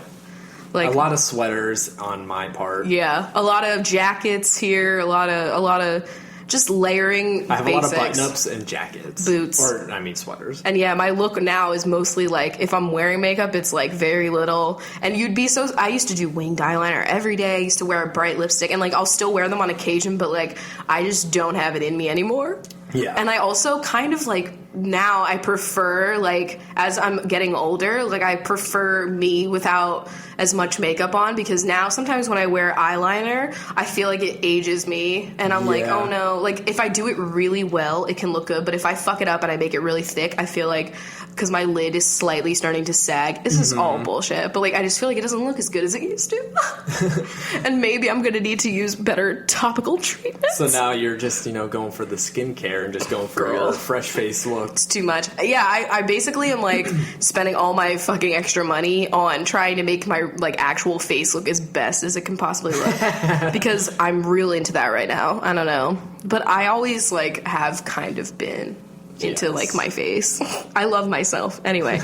Like a lot of sweaters on my part. yeah, a lot of jackets here, a lot of just layering I have basics. a lot of button-ups and jackets. Boots. Or, I mean, sweaters. And yeah, my look now is mostly like, if I'm wearing makeup, it's like very little. And I used to do winged eyeliner every day. I used to wear a bright lipstick, and like I'll still wear them on occasion, but like I just don't have it in me anymore. Yeah. And I also kind of like, now I prefer, like, as I'm getting older, like I prefer me without as much makeup on, because now sometimes when I wear eyeliner, I feel like it ages me, and I'm like, oh no, like if I do it really well, it can look good, but if I fuck it up and I make it really thick, I feel like because my lid is slightly starting to sag. This is all bullshit, but like I just feel like it doesn't look as good as it used to. And maybe I'm gonna need to use better topical treatments. So now you're just, going for the skincare and just going for your fresh face look. It's too much. Yeah, I basically am like spending all my fucking extra money on trying to make my like actual face look as best as it can possibly look. Because I'm real into that right now. I don't know. But I always like have kind of been into like my face. I love myself. Anyway,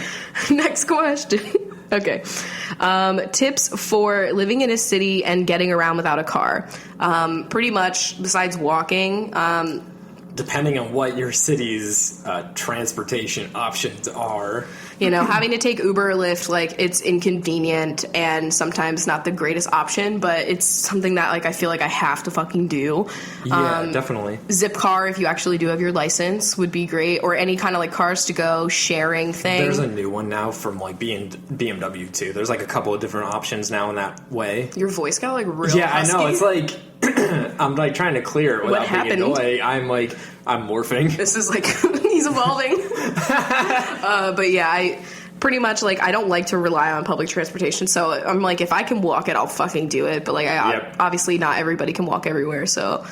next question. Okay. Tips for living in a city and getting around without a car. Pretty much besides walking, depending on what your city's transportation options are. Having to take Uber or Lyft, like, it's inconvenient and sometimes not the greatest option, but it's something that, like, I feel like I have to fucking do. Yeah, definitely. Zipcar, if you actually do have your license, would be great, or any kind of, like, cars to go sharing thing. There's a new one now from, like, BMW, too. There's, like, a couple of different options now in that way. Your voice got, like, real Yeah, husky. I know. It's like... I'm like trying to clear it without being annoying. I'm morphing. This is like he's evolving. But yeah, I pretty much like I don't like to rely on public transportation. So I'm like, if I can walk it, I'll fucking do it. But like, obviously not everybody can walk everywhere. So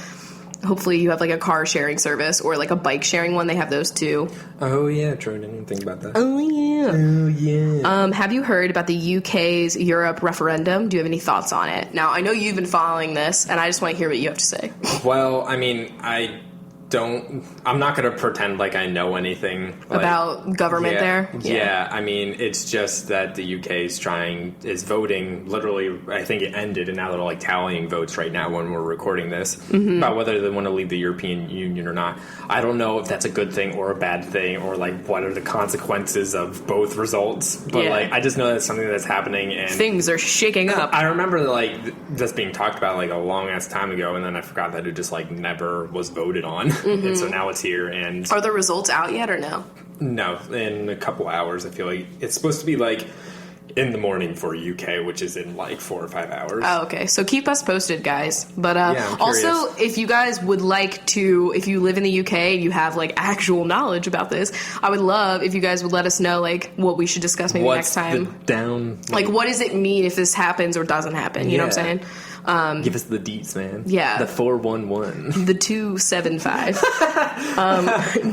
hopefully you have like a car sharing service or like a bike sharing one. They have those too. Oh yeah, true. I didn't even think about that. Oh yeah. Oh yeah. Have you heard about the UK's Europe referendum? Do you have any thoughts on it? Now I know you've been following this, and I just want to hear what you have to say. Well, I mean, I'm not going to pretend like I know anything about government there. Yeah, I mean, it's just that the UK is voting. Literally, I think it ended, and now they're like tallying votes right now when we're recording this about whether they want to leave the European Union or not. I don't know if that's a good thing or a bad thing, or like what are the consequences of both results. But like, I just know that's something that's happening, and things are shaking up. I remember like this being talked about like a long ass time ago, and then I forgot that it just like never was voted on. And so now it's here. And are the results out yet or no? No, in a couple hours. I feel like it's supposed to be like in the morning for UK, which is in like 4 or 5 hours. Oh, okay. So keep us posted, guys. But I'm also, if you guys would like to, if you live in the UK and you have like actual knowledge about this, I would love if you guys would let us know like what we should discuss maybe next time. Like what does it mean if this happens or doesn't happen? You know what I'm saying? Give us the deets, man. Yeah. The 411. The 275.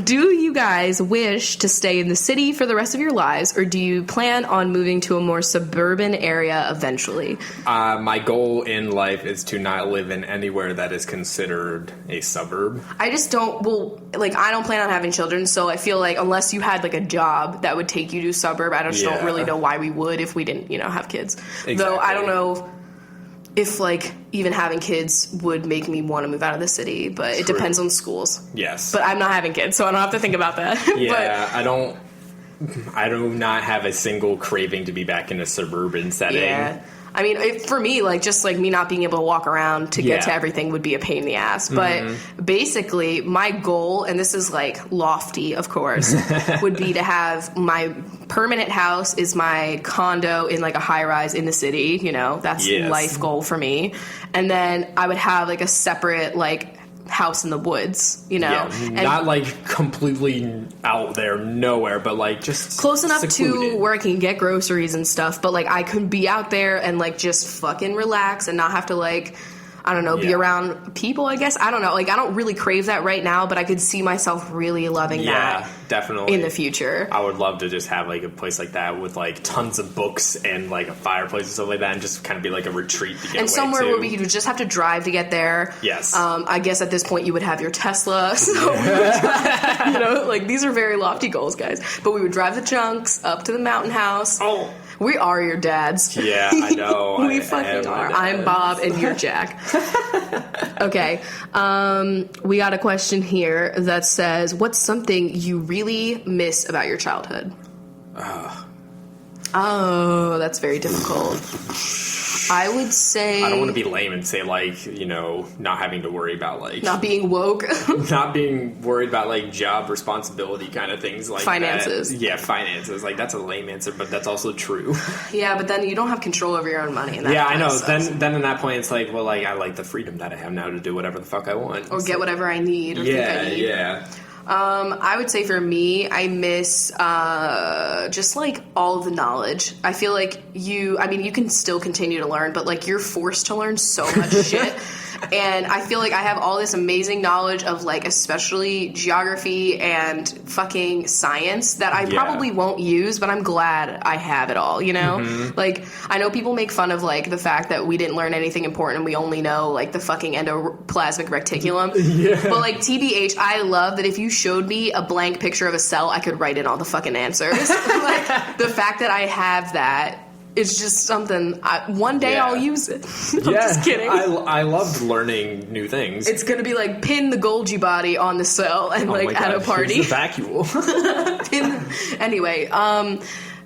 Do you guys wish to stay in the city for the rest of your lives, or do you plan on moving to a more suburban area eventually? My goal in life is to not live in anywhere that is considered a suburb. I just don't, I don't plan on having children, so I feel like unless you had like a job that would take you to a suburb, I just don't really know why we would if we didn't, have kids. Exactly. Though I don't know if, like, even having kids would make me want to move out of the city, but it depends on schools. Yes. But I'm not having kids, so I don't have to think about that. Yeah, I do not have a single craving to be back in a suburban setting. Yeah. I mean, for me, like, just, like, me not being able to walk around to get to everything would be a pain in the ass. But basically, my goal, and this is, like, lofty, of course, would be to have my permanent house is my condo in, like, a high-rise in the city. That's life goal for me. And then I would have, like, a separate, like, house in the woods, and not like completely out there nowhere, but like just close enough secluded. To where I can get groceries and stuff, but like I could be out there and like just fucking relax and not have to like I don't know, be around people, I guess. I don't know. Like, I don't really crave that right now, but I could see myself really loving that. Definitely. In the future. I would love to just have, like, a place like that with, like, tons of books and, like, a fireplace and stuff like that, and just kind of be, like, a retreat to get away and somewhere where we would just have to drive to get there. Yes. I guess at this point you would have your Tesla, so we would drive, like, these are very lofty goals, guys. But we would drive the chunks up to the mountain house. Oh. We are your dads. Yeah, I know. We fucking are. I'm Bob and you're Jack. Okay. We got a question here that says, what's something you really miss about your childhood? Oh, that's very difficult. I would say... I don't want to be lame and say, like, you know, not having to worry about, like... Not being woke. Not being worried about, like, job responsibility kind of things like finances. That. Yeah, finances. Like, that's a lame answer, but that's also true. Yeah, but then you don't have control over your own money. And that I know. Then in that point, it's like, well, like, I like the freedom that I have now to do whatever the fuck I want. Or get whatever I need or think I need. Yeah. I would say for me, I miss just like all of the knowledge. I feel like you can still continue to learn, but like you're forced to learn so much shit. And I feel like I have all this amazing knowledge of like especially geography and fucking science that I probably won't use, but I'm glad I have it all, you know? Like, I know people make fun of like the fact that we didn't learn anything important and we only know like the fucking endoplasmic reticulum. But like TBH, I love that if you showed me a blank picture of a cell, I could write in all the fucking answers. Like, the fact that I have that, it's just something, one day I'll use it. I'm just kidding. I loved learning new things. It's going to be like, pin the Golgi body on the cell and like at a party. Here's the vacuole. Anyway,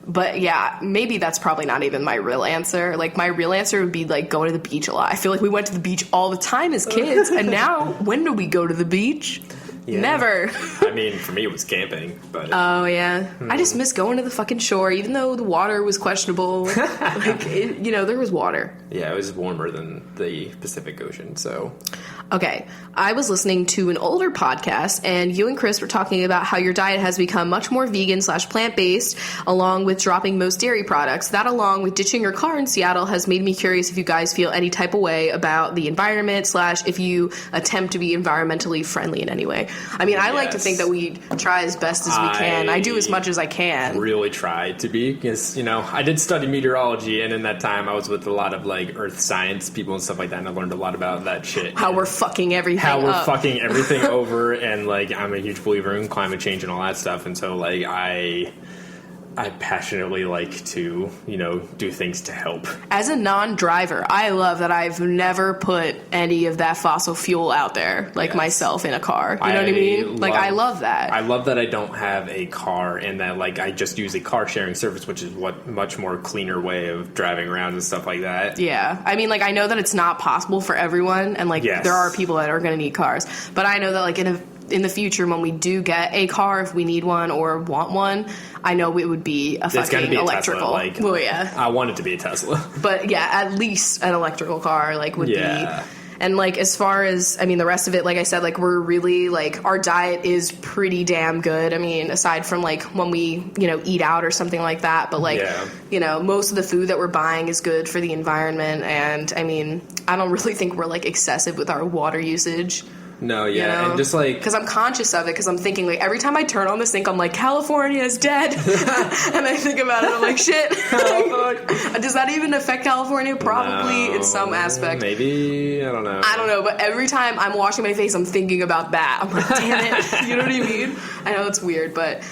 but yeah, maybe that's probably not even my real answer. Like, my real answer would be like going to the beach a lot. I feel like we went to the beach all the time as kids. And now, when do we go to the beach? Yeah. Never. I mean, for me, it was camping, but... Oh, yeah. I just miss going to the fucking shore, even though the water was questionable. Like, there was water. Yeah, it was warmer than the Pacific Ocean, so... Okay, I was listening to an older podcast, and you and Chris were talking about how your diet has become much more vegan/plant-based, along with dropping most dairy products. That, along with ditching your car in Seattle, has made me curious if you guys feel any type of way about the environment / if you attempt to be environmentally friendly in any way. I mean, I like to think that we try as best as we can. I do as much as I can. Really try to be, because, I did study meteorology, and in that time I was with a lot of, like, earth science people and stuff like that, and I learned a lot about that shit. How we're fucking everything fucking everything over, and, like, I'm a huge believer in climate change and all that stuff, and so, like, I passionately like to, do things to help. As a non-driver, I love that I've never put any of that fossil fuel out there, like myself in a car. You know what I mean? Like, I love that. I love that I don't have a car and that, like, I just use a car sharing service, which is much more cleaner way of driving around and stuff like that. Yeah. I mean, like, I know that it's not possible for everyone, and, like, there are people that are going to need cars. But I know that, like, in the future, when we do get a car, if we need one or want one, I know it would be a fucking electrical. Tesla, like, well, yeah. I want it to be a Tesla. But yeah, at least an electrical car, like, would be. And, like, as far as, I mean, the rest of it, like I said, like, we're really, like, our diet is pretty damn good. I mean, aside from, like, when we, eat out or something like that. But, like, most of the food that we're buying is good for the environment. And, I mean, I don't really think we're, like, excessive with our water usage. No, yeah, and just like... Because I'm conscious of it, because I'm thinking, like, every time I turn on the sink, I'm like, California is dead. And I think about it, I'm like, shit. Does that even affect California? Probably in some aspect. Maybe, I don't know. But every time I'm washing my face, I'm thinking about that. I'm like, damn it. You know what I mean? I know it's weird, but...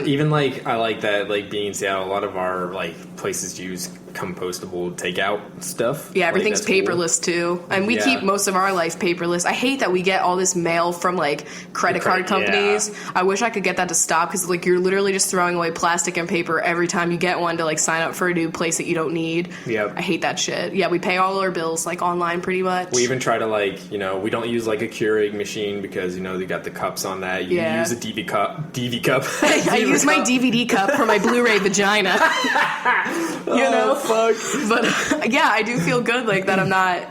even, like, I like that, like, being in Seattle, a lot of our, like, places use compostable takeout stuff. Yeah, everything's paperless, too. And we keep most of our life paperless. I hate that we get all this mail from, like, credit card companies. Yeah. I wish I could get that to stop, because, like, you're literally just throwing away plastic and paper every time you get one to, like, sign up for a new place that you don't need. Yep. I hate that shit. Yeah, we pay all our bills, like, online pretty much. We even try to, like, we don't use, like, a Keurig machine because, they got the cups on that. You use a DV cup. I use my DVD cup for my Blu-ray vagina. Fuck. But yeah, I do feel good, like, that I'm not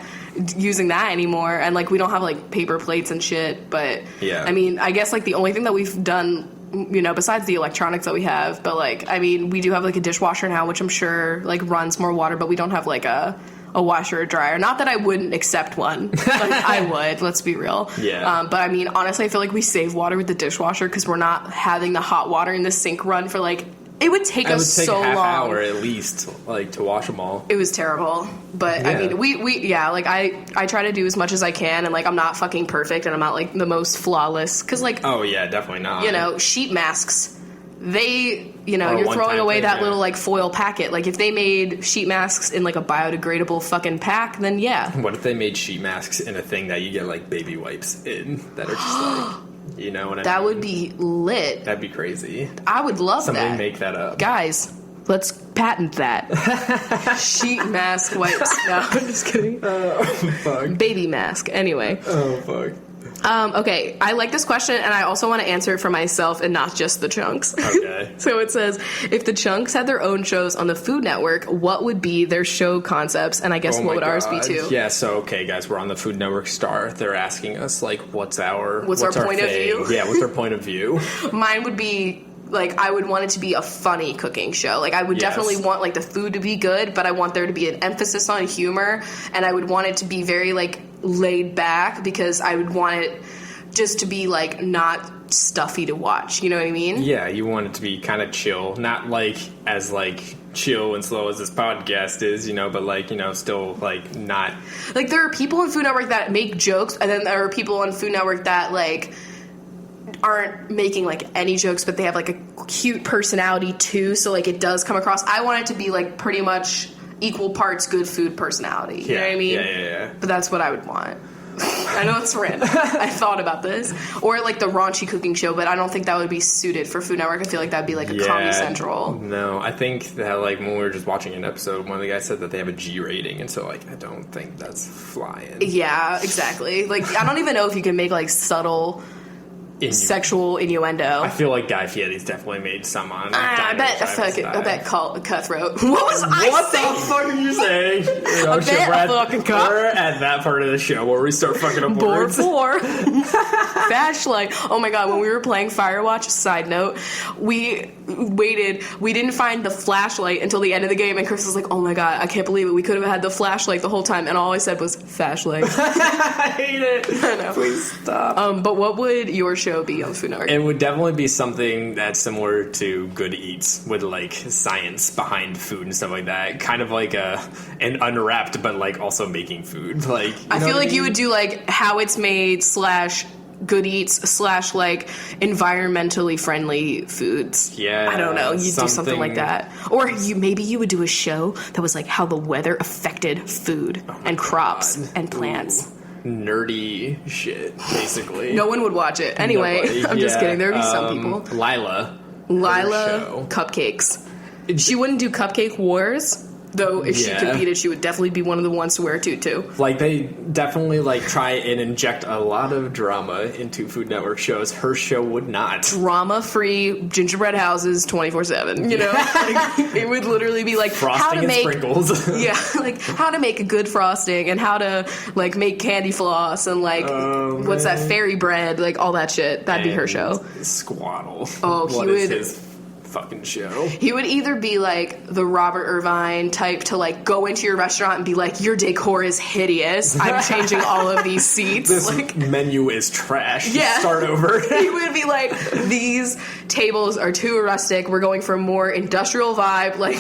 using that anymore, and, like, we don't have, like, paper plates and shit. But I mean, I guess, like, the only thing that we've done, besides the electronics that we have, but, like, I mean, we do have, like, a dishwasher now, which I'm sure, like, runs more water, but we don't have, like, a washer or dryer. Not that I wouldn't accept one. Like, I would, let's be real. Yeah. But I mean, honestly, I feel like we save water with the dishwasher, because we're not having the hot water in the sink run for, like, it would take us so long. It would take a half hour at least, like, to wash them all. It was terrible. But, I mean, we like, I try to do as much as I can, and, like, I'm not fucking perfect, and I'm not, like, the most flawless. Because, like... Oh, yeah, definitely not. Sheet masks, they... you're throwing away that little, like, foil packet. Like, if they made sheet masks in, like, a biodegradable fucking pack, then yeah. What if they made sheet masks in a thing that you get, like, baby wipes in that are just, like... You know what I mean? That would be lit. That'd be crazy. I would love that. Somebody make that up. Guys, let's patent that. Sheet mask wipes. No, I'm just kidding. Oh, fuck. Baby mask. Anyway. Oh, fuck. Okay, I like this question, and I also want to answer it for myself and not just the Chunks. Okay. So it says, if the Chunks had their own shows on the Food Network, what would be their show concepts? And I guess what would ours be too? Yeah, so, okay, guys, we're on the Food Network Star. They're asking us, like, what's our point of view? Yeah, what's our point of view? Mine would be, like, I would want it to be a funny cooking show. Like, I would definitely want, like, the food to be good, but I want there to be an emphasis on humor, and I would want it to be very, like, laid back, because I would want it just to be, like, not stuffy to watch. You know what I mean? Yeah, you want it to be kind of chill. Not, like, as, like, chill and slow as this podcast is, you know, but, like, you know, still, like, not... Like, there are people on Food Network that make jokes, and then there are people on Food Network that, like, aren't making, like, any jokes, but they have, like, a cute personality, too, so, like, it does come across. I want it to be, like, pretty much equal parts good food personality. You know what I mean? Yeah. But that's what I would want. I know it's random. I thought about this. Or, like, the raunchy cooking show, but I don't think that would be suited for Food Network. I feel like that'd be, like, a Comedy Central. No, I think that, like, when we were just watching an episode, one of the guys said that they have a G rating, and so, like, I don't think that's flying. Yeah, exactly. Like, I don't even know if you can make, like, subtle... sexual innuendo. I feel like Guy Fieri's definitely made some on. I bet Cutthroat. What was I saying? What the fuck are you saying? You know, we're at that part of the show where we start fucking up words. Flashlight. Oh my god, when we were playing Firewatch, side note, we waited. We didn't find the flashlight until the end of the game, and Chris was like, oh my god, I can't believe it. We could have had the flashlight the whole time, and all I said was, flashlight. I hate it. I know. Please stop. But what would your show be on Food Network? It would definitely be something that's similar to Good Eats, with, like, science behind food and stuff like that. Kind of like an Unwrapped, but, like, also making food. Like, I feel like you would do, like, how it's made / Good Eats / like environmentally friendly foods. Yeah, I don't know. You'd do something like that, or maybe you would do a show that was like how the weather affected food and crops and plants. Nerdy shit, basically. No one would watch it anyway. Nobody. I'm just kidding. There would be some people. Lila cupcakes. She wouldn't do Cupcake Wars. Though, if she could beat it, she would definitely be one of the ones to wear a tutu. Like, they definitely, like, try and inject a lot of drama into Food Network shows. Her show would not. Drama-free gingerbread houses 24/7, you know? Like, it would literally be, like, frosting how to make... sprinkles. Yeah, like, how to make a good frosting and how to, like, make candy floss and, like, what's that, fairy bread, like, all that shit. That'd be her show. Squaddle. Oh, he would... his fucking show. He would either be like the Robert Irvine type to, like, go into your restaurant and be like, your decor is hideous, I'm changing all of these seats, this like, menu is trash, yeah. Start over. He would be like, these tables are too rustic, we're going for a more industrial vibe, like,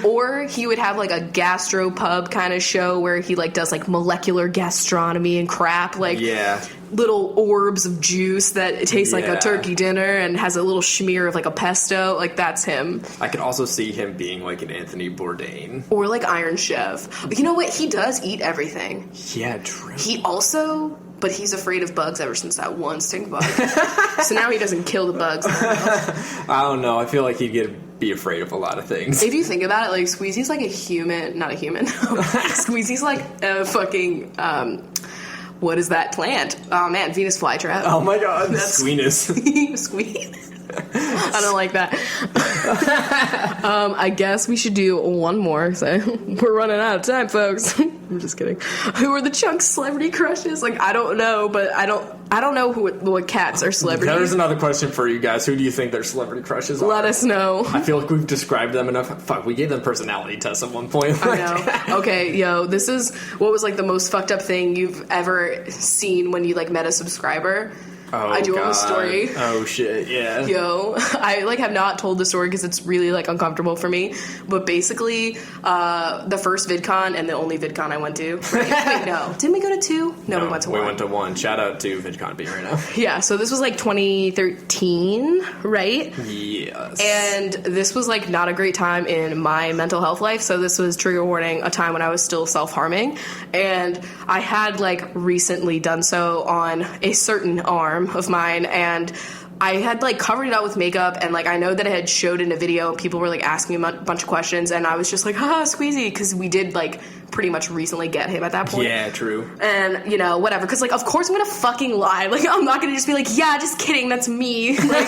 or he would have, like, a gastro pub kind of show where he, like, does, like, molecular gastronomy and crap, like, little orbs of juice that tastes like a turkey dinner and has a little schmear of, like, a pesto. Like, that's him. I could also see him being, like, an Anthony Bourdain. Or, like, Iron Chef. But you know what? He does eat everything. Yeah, true. He also... But he's afraid of bugs ever since that one stink bug. So now he doesn't kill the bugs. I don't know. I feel like he'd be afraid of a lot of things. If you think about it, like, Squeezy's like a human... Not a human. Squeezy's like a fucking... what is that plant? Oh, man, Venus flytrap. Oh, my God. That's Squeenus. Squeen? I don't like that. I guess we should do one more. So we're running out of time, folks. I'm just kidding. Who are the Chunks celebrity crushes? Like, I don't know, but I don't know what cats are celebrities. There's another question for you guys. Who do you think their celebrity crushes are? Let us know. I feel like we've described them enough. Fuck, we gave them personality tests at one point. I know. Okay, yo, this is what was, like, the most fucked up thing you've ever seen when you, like, met a subscriber. Oh, I do God. have a story. Oh, shit, yeah. Yo, I, like, have not told the story because it's really, like, uncomfortable for me. But basically, the first VidCon and the only VidCon I went to. Right? Wait, no. Didn't we go to 2? No, we went to 1. We went to 1. Shout out to VidCon being right now. Yeah, so this was, like, 2013, right? Yes. And this was, like, not a great time in my mental health life. So this was, trigger warning, a time when I was still self-harming. And I had, like, recently done so on a certain arm of mine, and I had, like, covered it up with makeup, and, like, I know that I had showed in a video, and people were, like, asking me a bunch of questions, and I was just like, haha, Squeezy, because we did, like, pretty much recently get him at that point. Yeah, true. And, you know, whatever, because, like, of course I'm gonna fucking lie. Like, I'm not gonna just be like, yeah, just kidding, that's me. Like,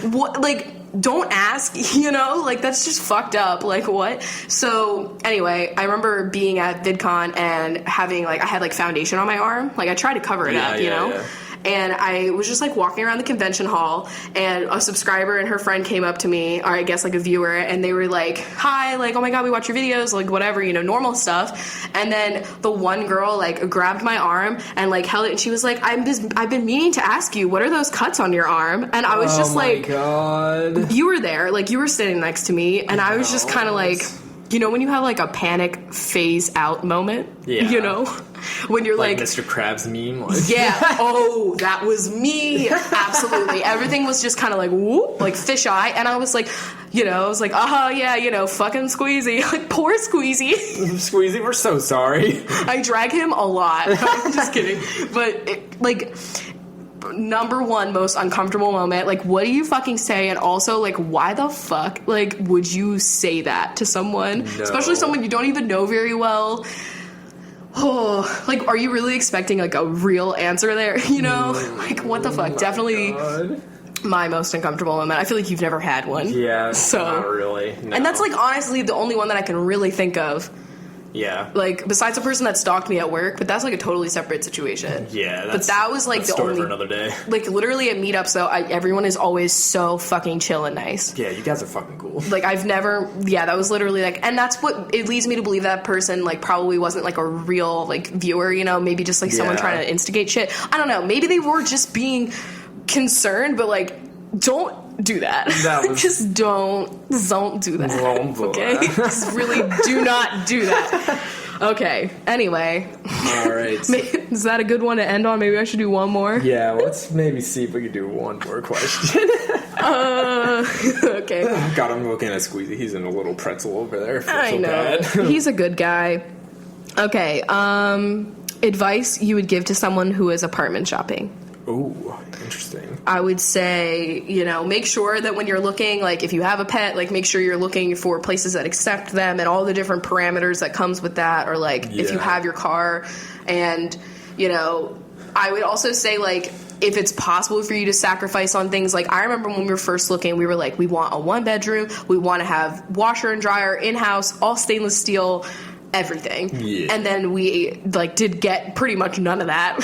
what, like, don't ask, you know? Like, that's just fucked up. Like, what? So, anyway, I remember being at VidCon and having, like, I had, like, foundation on my arm. Like, I tried to cover it up, you know? Yeah. And I was just, like, walking around the convention hall, and a subscriber and her friend came up to me, or I guess, like, a viewer, and they were like, hi, like, oh my god, we watch your videos, like, whatever, you know, normal stuff. And then the one girl, like, grabbed my arm and, like, held it, and she was like, I've been meaning to ask you, what are those cuts on your arm? And I was just like, oh my god. You were there, like, you were sitting next to me, and I was just kind of like, you know, when you have, like, a panic phase out moment, you know, when you're like Mr. Krabs meme, like. Yeah, oh, that was me, absolutely. Everything was just kind of like whoop, like fisheye, and I was like, you know, I was like, yeah, you know, fucking Squeezy, like poor Squeezy. Squeezy, we're so sorry. I drag him a lot. I'm just kidding, but like. Number one most uncomfortable moment, like, what do you fucking say? And also, like, why the fuck, like, would you say that to someone, especially someone you don't even know very well? Oh, like, are you really expecting, like, a real answer there, you know? Like, what the fuck? Definitely God. My most uncomfortable moment. I feel like you've never had one. Yeah, so not really. No. And that's, like, honestly the only one that I can really think of. Yeah. Like, besides the person that stalked me at work, but that's, like, a totally separate situation. Yeah, but that was, like, the story only... for another day. Like, literally at meetups, though, everyone is always so fucking chill and nice. Yeah, you guys are fucking cool. Like, I've never... Yeah, that was literally, like... And that's what... It leads me to believe that person, like, probably wasn't, like, a real, like, viewer, you know? Maybe just, like, someone trying to instigate shit. I don't know. Maybe they were just being concerned, but, like, don't do that. Just don't do that. Okay? Just really do not do that. Okay, anyway. All right. Is that a good one to end on? Maybe I should do one more? Yeah, let's maybe see if we can do one more question. Okay. God, I'm looking at Squeezy. He's in a little pretzel over there. I know. He's a good guy. Okay, advice you would give to someone who is apartment shopping. Ooh, interesting. I would say, you know, make sure that when you're looking, like, if you have a pet, like, make sure you're looking for places that accept them and all the different parameters that comes with that, or, like, if you have your car. And, you know, I would also say, like, if it's possible for you to sacrifice on things, like, I remember when we were first looking, we were like, we want a 1-bedroom, we want to have washer and dryer in-house, all stainless steel, everything. Yeah. And then we, like, did get pretty much none of that.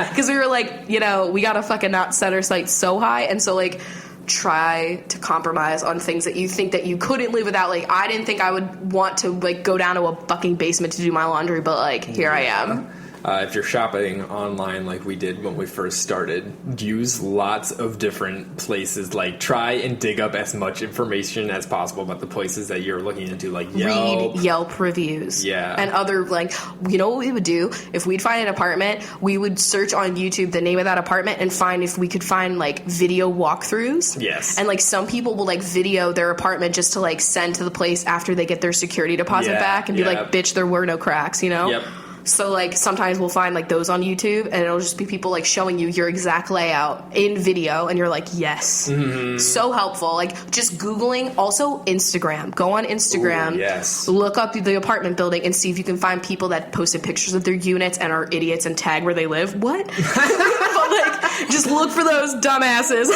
Because we were like, you know, we gotta fucking not set our sights so high. And so, like, try to compromise on things that you think that you couldn't live without. Like, I didn't think I would want to, like, go down to a fucking basement to do my laundry, but, like, here I am. If you're shopping online like we did when we first started, use lots of different places. Like, try and dig up as much information as possible about the places that you're looking into, like Yelp. Read Yelp reviews. Yeah. And other, like, you know what we would do? If we'd find an apartment, we would search on YouTube the name of that apartment and find if we could find, like, video walkthroughs. Yes. And, like, some people will, like, video their apartment just to, like, send to the place after they get their security deposit back and be like, bitch, there were no cracks, you know? Yep. So, like, sometimes we'll find, like, those on YouTube, and it'll just be people, like, showing you your exact layout in video, and you're like, yes. Mm-hmm. So helpful. Like, just Googling. Also, Instagram. Go on Instagram. Ooh, yes. Look up the apartment building and see if you can find people that posted pictures of their units and are idiots and tag where they live. What? But, like, just look for those dumbasses,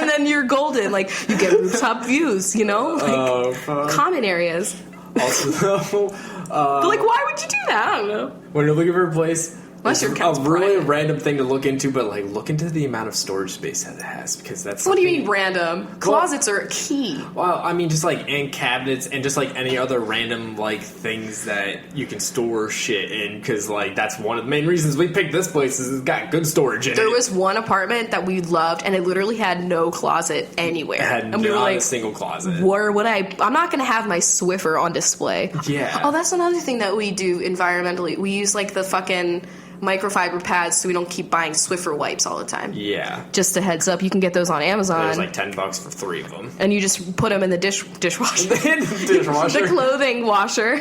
and then you're golden. Like, you get rooftop views, you know? Like, common areas. Also, but, like, why would you do that? I don't know. When you're looking for a place, unless your cat's a really random thing to look into, but, like, look into the amount of storage space that it has, because that's what do you mean random? Closets are key. Well, I mean, just, like, and cabinets and just, like, any other random, like, things that you can store shit in, because, like, that's one of the main reasons we picked this place is it's got good storage in it. There was one apartment that we loved, and it literally had no closet anywhere. It had and we were like, a single closet. Where would I'm not going to have my Swiffer on display. Yeah. Oh, that's another thing that we do environmentally. We use, like, the fucking microfiber pads so we don't keep buying Swiffer wipes all the time. Yeah. Just a heads up, you can get those on Amazon. There's like $10 for 3 of them. And you just put them in the dishwasher. Dishwasher? The clothing washer.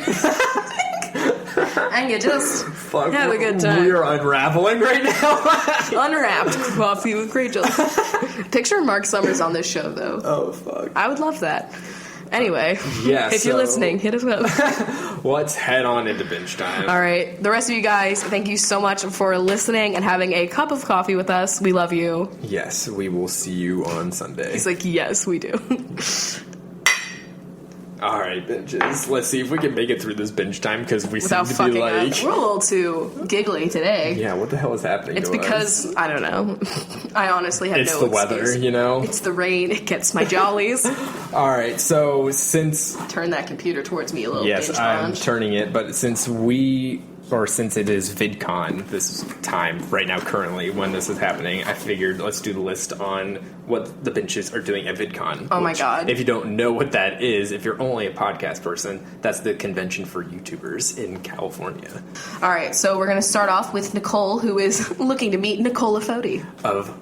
and you just Fuck, have a good time. We are unraveling right now. Unwrapped Coffee with Rachel. Picture Mark Summers on this show, though. Oh, fuck. I would love that. Anyway, Yeah, if you're listening, hit us up. Let's head on into binge time. All right. The rest of you guys, thank you so much for listening and having a cup of coffee with us. We love you. Yes, we will see you on Sunday. He's like, yes, we do. All right, binges. Let's see if we can make it through this binge time because we Without seem to fucking be like... up. We're a little too giggly today. Yeah, what the hell is happening It's to because, us? I don't know. I honestly have It's no the weather, excuse. you know? It's the rain. It gets my jollies. All right, so since... Turn that computer towards me a little. Yes, binge I'm crunch. turning it, but since it is VidCon, this is time right now currently when this is happening, I figured let's do the list on what the benches are doing at VidCon. Oh my God. If you don't know what that is, if you're only a podcast person, that's the convention for YouTubers in California. All right, so we're going to start off with Nicole, who is looking to meet Nicola Foti.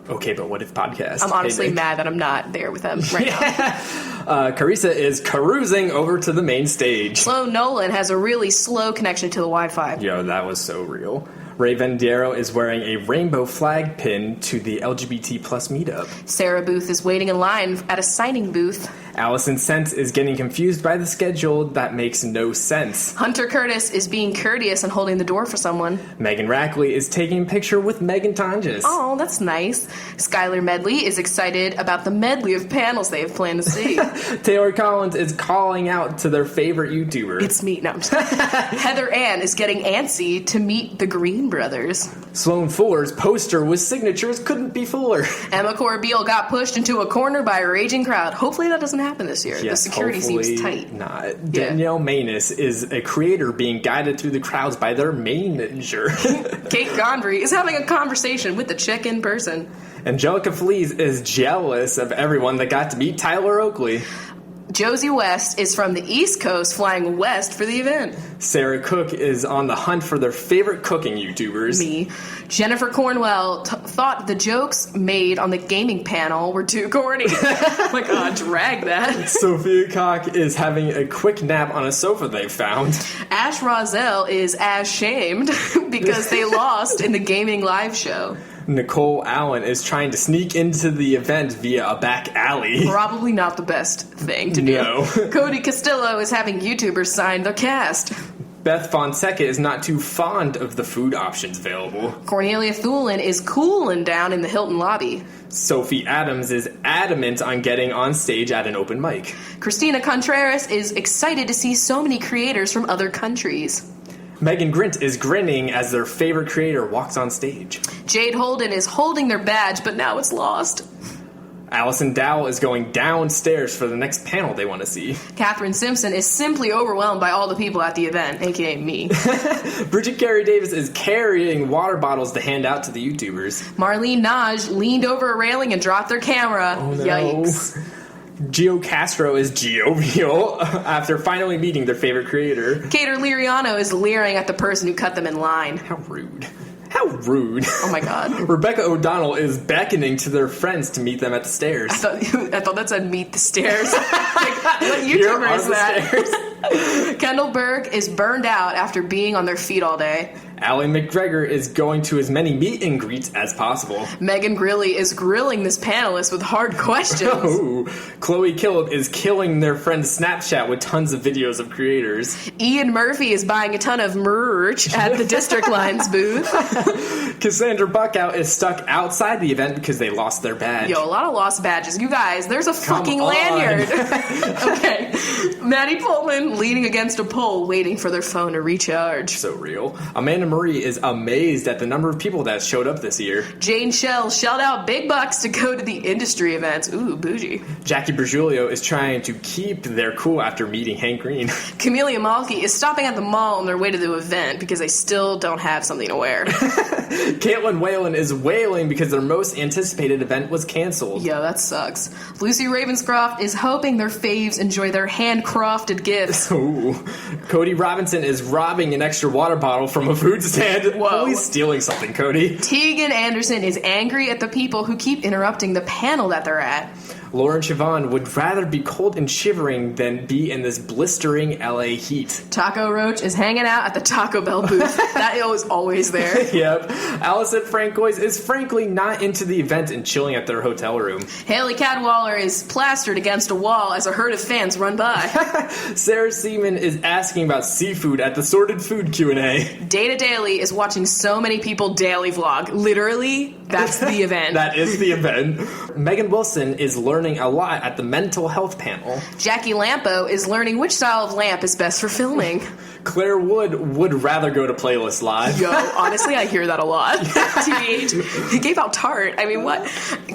Okay, but what if podcast? I'm honestly Hey, Nick. mad that I'm not there with them right now. Carissa is carousing over to the main stage. Sloan Nolan has a really slow connection to the Wi-Fi. Yo, that was so real. Ray Vendiero is wearing a rainbow flag pin to the LGBT plus meetup. Sarah Booth is waiting in line at a signing booth. Allison Sense is getting confused by the schedule that makes no sense. Hunter Curtis is being courteous and holding the door for someone. Megan Rackley is taking a picture with Megan Tonjes. Oh, that's nice. Skylar Medley is excited about the medley of panels they have planned to see. Taylor Collins is calling out to their favorite YouTuber. It's me. No, I'm just Heather Ann is getting antsy to meet the Green Brothers. Sloan Fuller's poster with signatures couldn't be fuller. Emma Corbeil got pushed into a corner by a raging crowd. Hopefully that doesn't happen this year. Yes, the security seems tight. Not. Danielle Manus is a creator being guided through the crowds by their manager. Kate Gondry is having a conversation with the chick in person. Angelica Feliz is jealous of everyone that got to meet Tyler Oakley. Josie West is from the East Coast flying west for the event. Sarah Cook is on the hunt for their favorite cooking YouTubers. Me. Jennifer Cornwell thought the jokes made on the gaming panel were too corny. Oh my god, drag that. Sophia Koch is having a quick nap on a sofa they found. Ash Roselle is shamed because they lost in the gaming live show. Nicole Allen is trying to sneak into the event via a back alley. Probably not the best thing to do. No. Cody Castillo is having YouTubers sign their cast. Beth Fonseca is not too fond of the food options available. Cornelia Thulin is cooling down in the Hilton lobby. Sophie Adams is adamant on getting on stage at an open mic. Christina Contreras is excited to see so many creators from other countries. Megan Grint is grinning as their favorite creator walks on stage. Jade Holden is holding their badge, but now it's lost. Allison Dowell is going downstairs for the next panel they want to see. Catherine Simpson is simply overwhelmed by all the people at the event, aka me. Bridget Carey Davis is carrying water bottles to hand out to the YouTubers. Marlene Naj leaned over a railing and dropped their camera. Oh, no. Yikes. Gio Castro is jovial after finally meeting their favorite creator. Cater Liriano is leering at the person who cut them in line. How rude. How rude. Oh my god. Rebecca O'Donnell is beckoning to their friends to meet them at the stairs. I thought that said meet the stairs. Like, what Here YouTuber are is the that? stairs. Kendall Berg is burned out after being on their feet all day. Allie McGregor is going to as many meet and greets as possible. Megan Grilly is grilling this panelist with hard questions. Oh, Chloe Killip is killing their friend's Snapchat with tons of videos of creators. Ian Murphy is buying a ton of merch at the District Lines booth. Cassandra Buckout is stuck outside the event because they lost their badge. Yo, a lot of lost badges. You guys, there's a Come fucking on. lanyard. Okay. Maddie Pullman leaning against a pole waiting for their phone to recharge. So real. Amanda Marie is amazed at the number of people that showed up this year. Jane Shell shelled out big bucks to go to the industry events. Ooh, bougie. Jackie Bergiulio is trying to keep their cool after meeting Hank Green. Camelia Malky is stopping at the mall on their way to the event because they still don't have something to wear. Caitlin Whalen is wailing because their most anticipated event was canceled. Yo, that sucks. Lucy Ravenscroft is hoping their faves enjoy their handcrafted gifts. Ooh. Cody Robinson is robbing an extra water bottle from a food stand. Whoa. Always stealing something, Cody. Tegan Anderson is angry at the people who keep interrupting the panel that they're at. Laura and Siobhan would rather be cold and shivering than be in this blistering LA heat. Taco Roach is hanging out at the Taco Bell booth. That is always there. Yep. Allison Francois is frankly not into the event and chilling at their hotel room. Haley Cadwaller is plastered against a wall as a herd of fans run by. Sarah Seaman is asking about seafood at the Sorted Food Q&A. Data Daily is watching so many people daily vlog. Literally, that's the event. That is the event. Megan Wilson is learning a lot at the mental health panel. Jackie Lampo is learning which style of lamp is best for filming. Claire Wood would rather go to Playlist Live. Yo, honestly, I hear that a lot. TBH. He gave out Tart. I mean, what?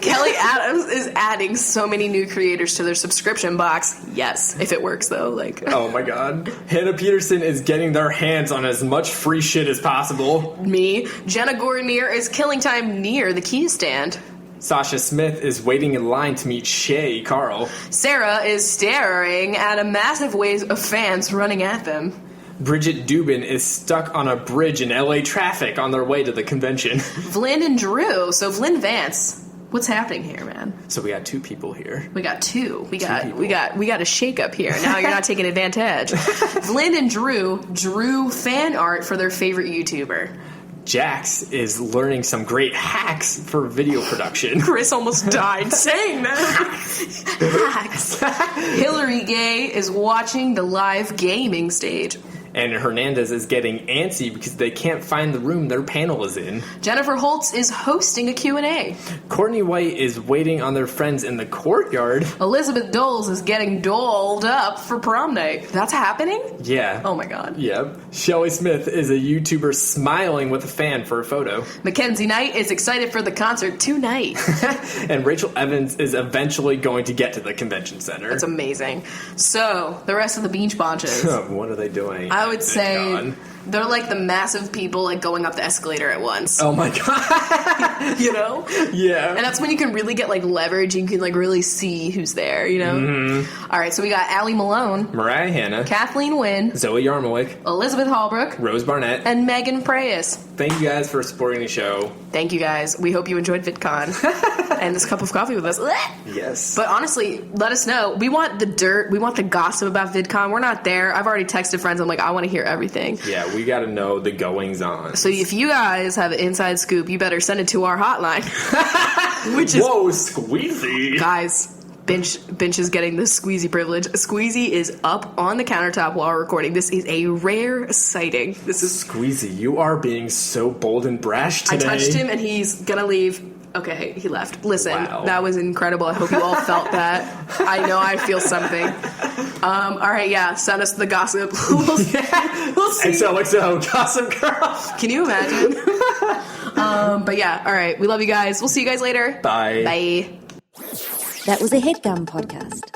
Kelly Adams is adding so many new creators to their subscription box. Yes, if it works, though. Like, oh my god. Hannah Peterson is getting their hands on as much free shit as possible. Me. Jenna Gornier is killing time near the key stand. Sasha Smith is waiting in line to meet Shay Carl. Sarah is staring at a massive wave of fans running at them. Bridget Dubin is stuck on a bridge in LA traffic on their way to the convention. Vlyn and Drew. So Vlyn Vance. What's happening here, man? So we got two people here. We got two. We got a shake up here. Now you're not taking advantage. Vlyn and Drew drew fan art for their favorite YouTuber. Jax is learning some great hacks for video production. Chris almost died saying that. Hacks. Hillary Gay is watching the live gaming stage. And Hernandez is getting antsy because they can't find the room their panel is in. Jennifer Holtz is hosting a Q&A. Courtney White is waiting on their friends in the courtyard. Elizabeth Doles is getting doled up for prom night. That's happening? Yeah. Oh my god. Yep. Shelly Smith is a YouTuber smiling with a fan for a photo. Mackenzie Knight is excited for the concert tonight. And Rachel Evans is eventually going to get to the convention center. That's amazing. So, the rest of the beach bonches. What are they doing? I would say they're like the massive people like going up the escalator at once. Oh my god. You know? Yeah. And that's when you can really get like leverage. You can like really see who's there, you know? Mm-hmm. All right, so we got Allie Malone. Mariah Hanna. Kathleen Wynn. Zoe Yarmolick. Elizabeth Hallbrook. Rose Barnett. And Megan Preyes. Thank you guys for supporting the show. Thank you guys. We hope you enjoyed VidCon. And this cup of coffee with us. Yes. But honestly, let us know. We want the dirt. We want the gossip about VidCon. We're not there. I've already texted friends. I'm like, I want to hear everything. Yeah, we got to know the goings on. So if you guys have an inside scoop, you better send it to our hotline. Which is... Whoa, squeezy. Guys, Bench is getting the squeezy privilege. Squeezy is up on the countertop while recording. This is a rare sighting. This is... Squeezy, you are being so bold and brash today. I touched him and he's gonna leave. Okay, he left. Listen, wow. That was incredible. I hope you all felt that. I know I feel something. All right, yeah, send us the gossip. We'll see. XOXO, Gossip Girl. Can you imagine? But yeah, all right. We love you guys. We'll see you guys later. Bye. Bye. That was a HeadGum podcast.